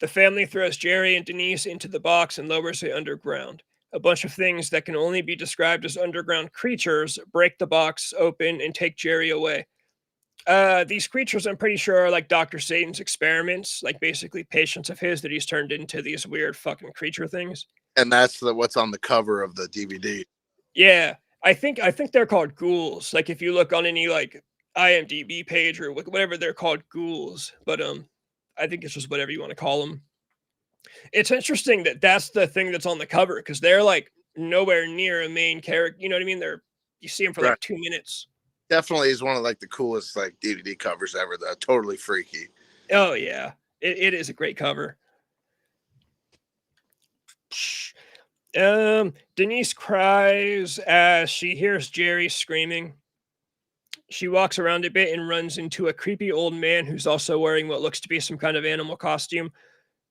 the family throws Jerry and Denise into the box and lowers it underground. A bunch of things that can only be described as underground creatures break the box open and take Jerry away. These creatures, I'm pretty sure, are like Dr. Satan's experiments, like basically patients of his that he's turned into these weird fucking creature things. And that's what's on the cover of the DVD. Yeah, I think they're called ghouls. Like if you look on any like IMDb page or whatever, they're called ghouls. But I think it's just whatever you want to call them. It's interesting that that's the thing that's on the cover because they're like nowhere near a main character. You know what I mean? They're, you see them for Right. like 2 minutes. Definitely is one of like the coolest like DVD covers ever, though. Totally freaky. Oh yeah, it is a great cover. Denise cries as she hears Jerry screaming. She walks around a bit and runs into a creepy old man who's also wearing what looks to be some kind of animal costume.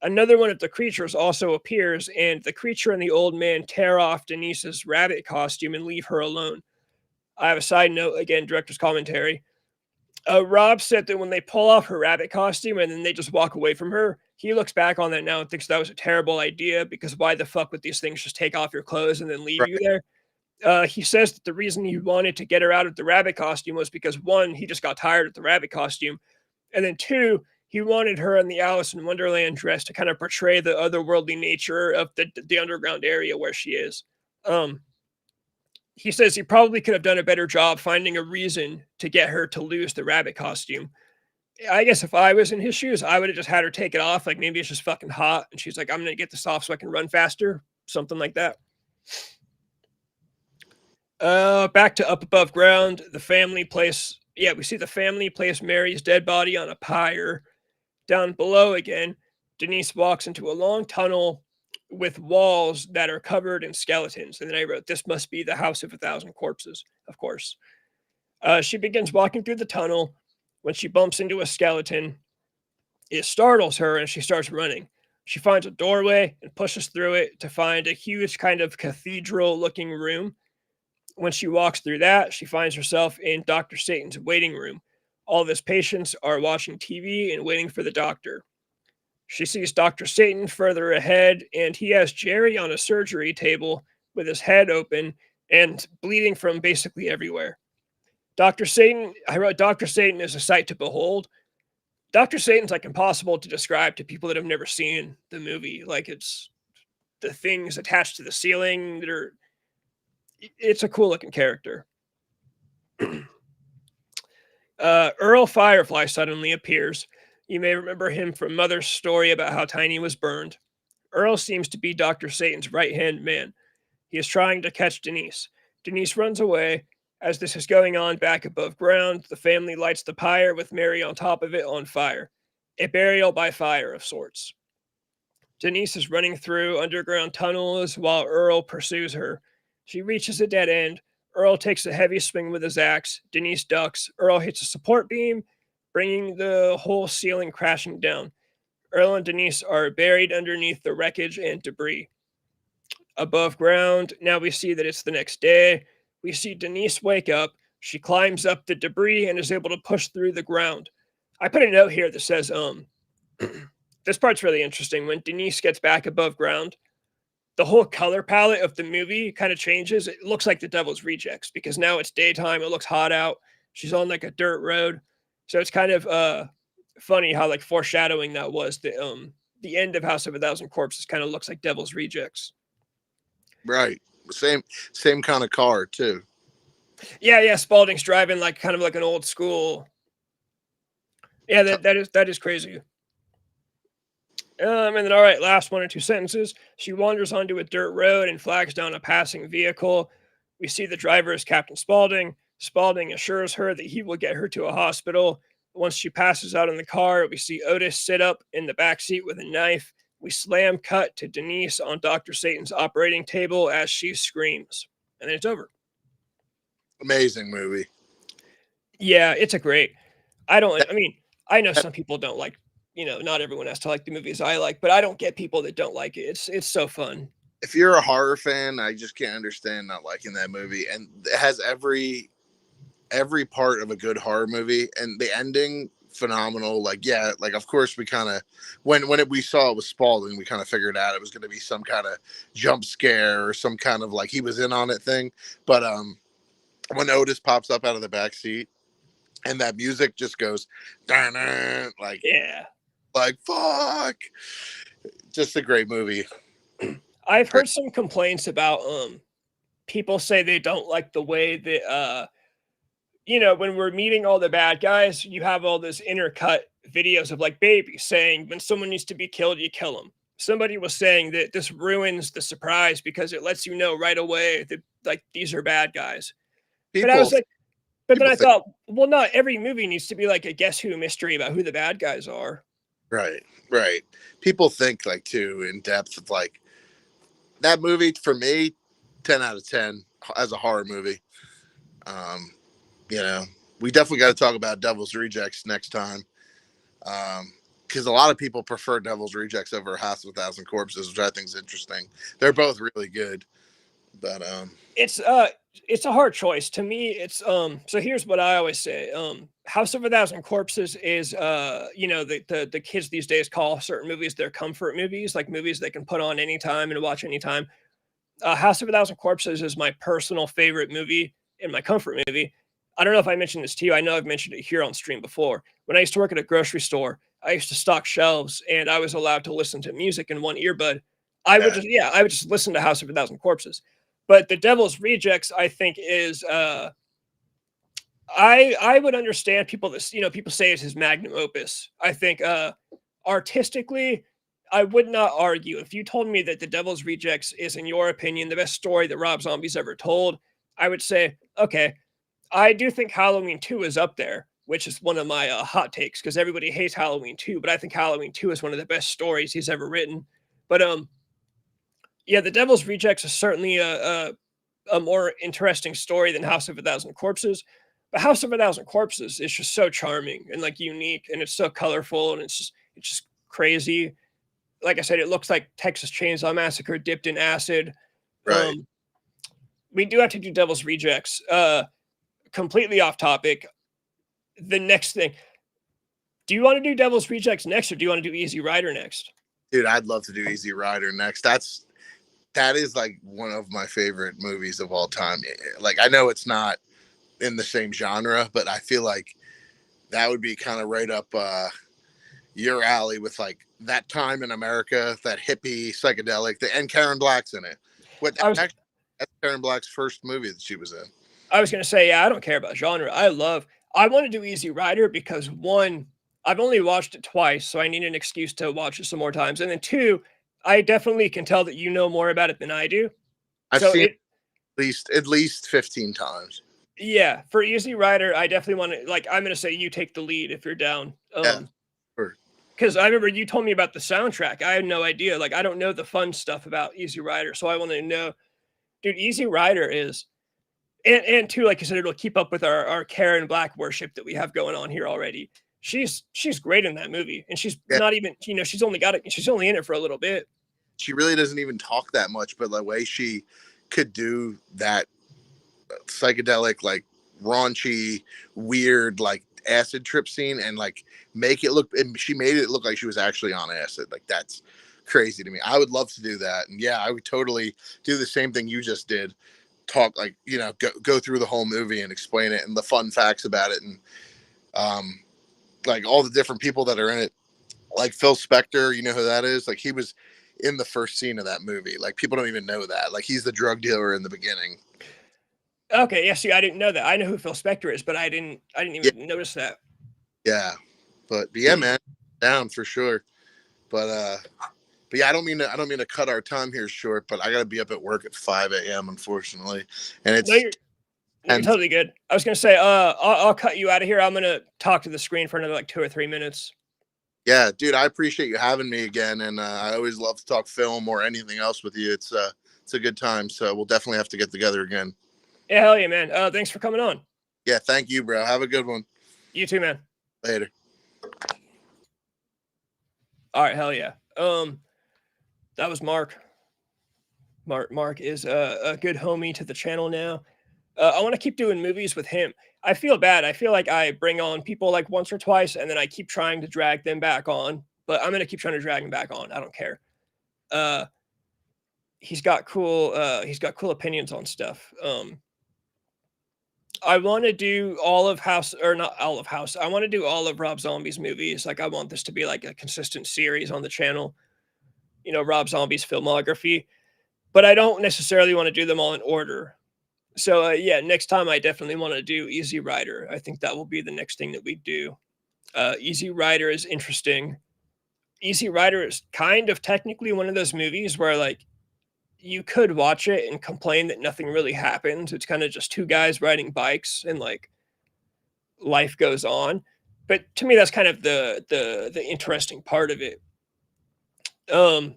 Another one of the creatures also appears, and the creature and the old man tear off Denise's rabbit costume and leave her alone. I have a side note again, director's commentary. Rob said that when they pull off her rabbit costume and then they just walk away from her, he looks back on that now and thinks that was a terrible idea because why the fuck would these things just take off your clothes and then leave you Right. there? He says that the reason he wanted to get her out of the rabbit costume was because one, he just got tired of the rabbit costume, and then two, he wanted her in the Alice in Wonderland dress to kind of portray the otherworldly nature of the underground area where she is. Um, he says he probably could have done a better job finding a reason to get her to lose the rabbit costume. I guess if I was in his shoes, I would have just had her take it off. Like maybe it's just fucking hot, and she's like, "I'm gonna get this off so I can run faster," something like that. Back to up above ground, the family place. Yeah, we see the family place Mary's dead body on a pyre. Down below again, Denise walks into a long tunnel with walls that are covered in skeletons. And then I wrote, "This must be the House of a Thousand Corpses," of course. She begins walking through the tunnel. When she bumps into a skeleton, it startles her and she starts running. She finds a doorway and pushes through it to find a huge kind of cathedral looking room. When she walks through that, she finds herself in Dr. Satan's waiting room. All of his patients are watching TV and waiting for the doctor. She sees Dr. Satan further ahead, and he has Jerry on a surgery table with his head open and bleeding from basically everywhere. Dr. Satan, I wrote, Dr. Satan is a sight to behold. Dr. Satan's like impossible to describe to people that have never seen the movie. Like it's the things attached to the ceiling that are, it's a cool looking character. Earl Firefly suddenly appears. You may remember him from Mother's story about how Tiny was burned. Earl seems to be Dr. Satan's right hand man. He is trying to catch Denise. Denise runs away. As this is going on back above ground, the family lights the pyre with Mary on top of it on fire. A burial by fire of sorts. Denise is running through underground tunnels while Earl pursues her. She reaches a dead end. Earl takes a heavy swing with his axe. Denise ducks. Earl hits a support beam, bringing the whole ceiling crashing down. Earl and Denise are buried underneath the wreckage and debris. Above ground, now we see that it's the next day. We see Denise wake up. She climbs up the debris and is able to push through the ground. I put a note here that says, this part's really interesting. When Denise gets back above ground, the whole color palette of the movie kind of changes. It looks like the Devil's Rejects because now it's daytime. It looks hot out. She's on like a dirt road, so it's kind of funny how like foreshadowing that was. The end of House of a Thousand Corpses kind of looks like Devil's Rejects. Right. Same kind of car too. Yeah, yeah. Spalding's driving like kind of like an old school. Yeah, that is crazy. And then, all right, last one or two sentences. She wanders onto a dirt road and flags down a passing vehicle. We see the driver is Captain Spaulding. Spaulding assures her that he will get her to a hospital. Once she passes out in the car, we see Otis sit up in the back seat with a knife. We slam cut to Denise on Dr. Satan's operating table as she screams, and then it's over. Amazing movie. Yeah, it's a great. I don't. That- I mean, I know that- some people don't like. Not everyone has to like the movies I like, but I don't get people that don't like it. It's so fun. if you're a horror fan, I just can't understand not liking that movie. And it has every part of a good horror movie, and the ending phenomenal. Like, yeah, like of course we kind of we saw it was Spalding, we kind of figured out it was going to be some kind of jump scare or some kind of like he was in on it thing. But when Otis pops up out of the back seat and that music just goes like Yeah. fuck, just a great movie. I've Great. heard some complaints about people say they don't like the way that when we're meeting all the bad guys, you have all those intercut videos of like babies saying when someone needs to be killed, you kill them. Somebody was saying that this ruins the surprise because it lets you know right away that like these are bad guys. But I people was like, but then people I think thought, well, not every movie needs to be like a guess who mystery about who the bad guys are. right, people think like too in depth of like that movie for me 10 out of 10 as a horror movie. um you know, we definitely got to talk about Devil's Rejects next time, because a lot of people prefer Devil's Rejects over House of a Thousand Corpses, which I think is interesting. They're both really good, but It's a hard choice to me. It's so here's what I always say. House of a Thousand Corpses is the kids these days call certain movies their comfort movies, like movies they can put on anytime and watch anytime. House of a Thousand Corpses is my personal favorite movie and my comfort movie. I don't know if I mentioned this to you. I know I've mentioned it here on stream before. When I used to work at a grocery store, I used to stock shelves and I was allowed to listen to music in one earbud. yeah, I would just listen to House of a Thousand Corpses. But The Devil's Rejects, I think, is I would understand people that people say it's his magnum opus. I think artistically, I would not argue if you told me that The Devil's Rejects is, in your opinion, the best story that Rob Zombie's ever told. I would say, okay, I do think Halloween 2 is up there, which is one of my hot takes because everybody hates Halloween 2, but I think Halloween 2 is one of the best stories he's ever written. But yeah, The Devil's Rejects is certainly a more interesting story than House of a Thousand Corpses. But House of a Thousand Corpses is just so charming and like unique, and it's so colorful, and it's just crazy. Like I said, it looks like Texas Chainsaw Massacre dipped in acid. right. Um, we do have to do Devil's Rejects. Completely off topic. The next thing, do you want to do Devil's Rejects next, or do you want to do Easy Rider next? Dude, I'd love to do Easy Rider next. That is like one of my favorite movies of all time. Like, I know it's not in the same genre, but I feel like that would be kind of right up your alley with like that time in America, that hippie psychedelic, and Karen Black's in it. What I was actually, that's Karen Black's first movie that she was in. I was gonna say, yeah, I don't care about genre. I want to do Easy Rider because one, I've only watched it twice, so I need an excuse to watch it some more times. And then two, I definitely can tell that you know more about it than I do. I've So seen it it, at least 15 times. yeah, for Easy Rider, I definitely want to like. I'm gonna say you take the lead if you're down. Yeah, sure. Because I remember you told me about the soundtrack. I had no idea. Like, I don't know the fun stuff about Easy Rider, so I want to know, dude. Easy Rider is and two, like you said, it'll keep up with our Karen Black worship that we have going on here already. She's great in that movie, and she's Yeah, not even she's only in it for a little bit. she really doesn't even talk that much, but the way she could do that psychedelic, like raunchy, weird, like acid trip scene and like make it look, and she made it look like she was actually on acid. Like, that's crazy to me. I would love to do that. And yeah, I would totally do the same thing you just did. Talk like, go through the whole movie and explain it and the fun facts about it. And like all the different people that are in it, like Phil Spector, you know who that is? Like, he was in the first scene of that movie. Like, people don't even know that. Like, he's the drug dealer in the beginning. Okay, yeah. See, I didn't know that. I know who Phil Spector is, but I didn't Yeah, even notice that. yeah. But yeah, man, down for sure. But yeah, I don't mean to cut our time here short, but I gotta be up at work at 5 a.m. unfortunately, and No, it's you're 10. totally good. I was gonna say, I'll cut you out of here. I'm gonna talk to the screen for another like 2 or 3 minutes. Yeah, dude, I appreciate you having me again, and I always love to talk film or anything else with you. It's a good time, so we'll definitely have to get together again. Yeah, hell yeah, man. Thanks for coming on. Yeah, thank you, bro. Have a good one. You too, man. Later. All right, hell yeah. That was Mark. Mark is a good homie to the channel now. I want to keep doing movies with him. I feel bad. I feel like I bring on people like once or twice, and then I keep trying to drag them back on. But I'm gonna keep trying to drag him back on. I don't care. Uh, he's got cool opinions on stuff. I want to do all of House, or not all of House. I want to do all of Rob Zombie's movies. Like I want this to be like a consistent series on the channel. You know, Rob Zombie's filmography, but I don't necessarily want to do them all in order. So yeah, next time I definitely want to do Easy Rider. I think that will be the next thing that we do. Easy Rider is interesting. Easy Rider is kind of technically one of those movies where like you could watch it and complain that nothing really happens. It's kind of just two guys riding bikes and like life goes on. But to me, that's kind of the interesting part of it. Um,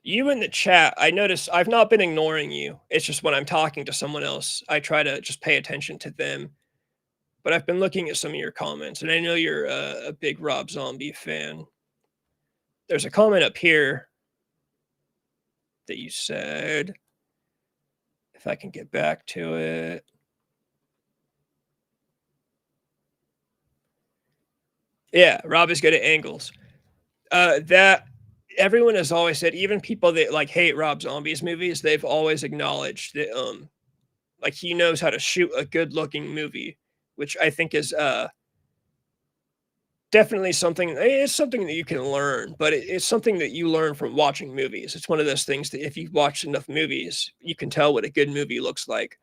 you in the chat, I notice I've not been ignoring you. It's just when I'm talking to someone else, I try to just pay attention to them. But I've been looking at some of your comments, and I know you're a big Rob Zombie fan. There's a comment up here that you said, if I can get back to it. Yeah, Rob is good at angles. That everyone has always said, even people that like hate Rob Zombie's movies, they've always acknowledged that like he knows how to shoot a good looking movie, which I think is definitely something. It's something that you can learn, but it's something that you learn from watching movies. It's one of those things that if you've watched enough movies, you can tell what a good movie looks like.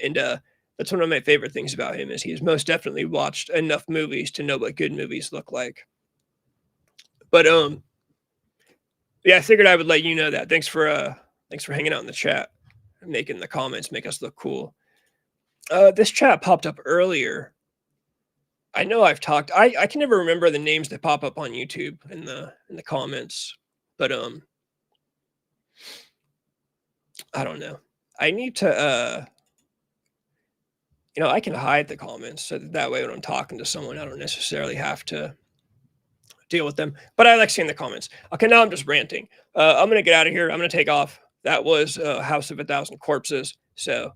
And that's one of my favorite things about him is he's most definitely watched enough movies to know what good movies look like. But yeah, I figured I would let you know that. Thanks for hanging out in the chat, making the comments make us look cool. This chat popped up earlier. I know I've talked. I can never remember the names that pop up on YouTube in the comments, but I don't know. I need to I can hide the comments so that way when I'm talking to someone, I don't necessarily have to deal with them. But I like seeing the comments. Okay, now I'm just ranting. I'm gonna get out of here. I'm gonna take off. That was House of a Thousand Corpses. So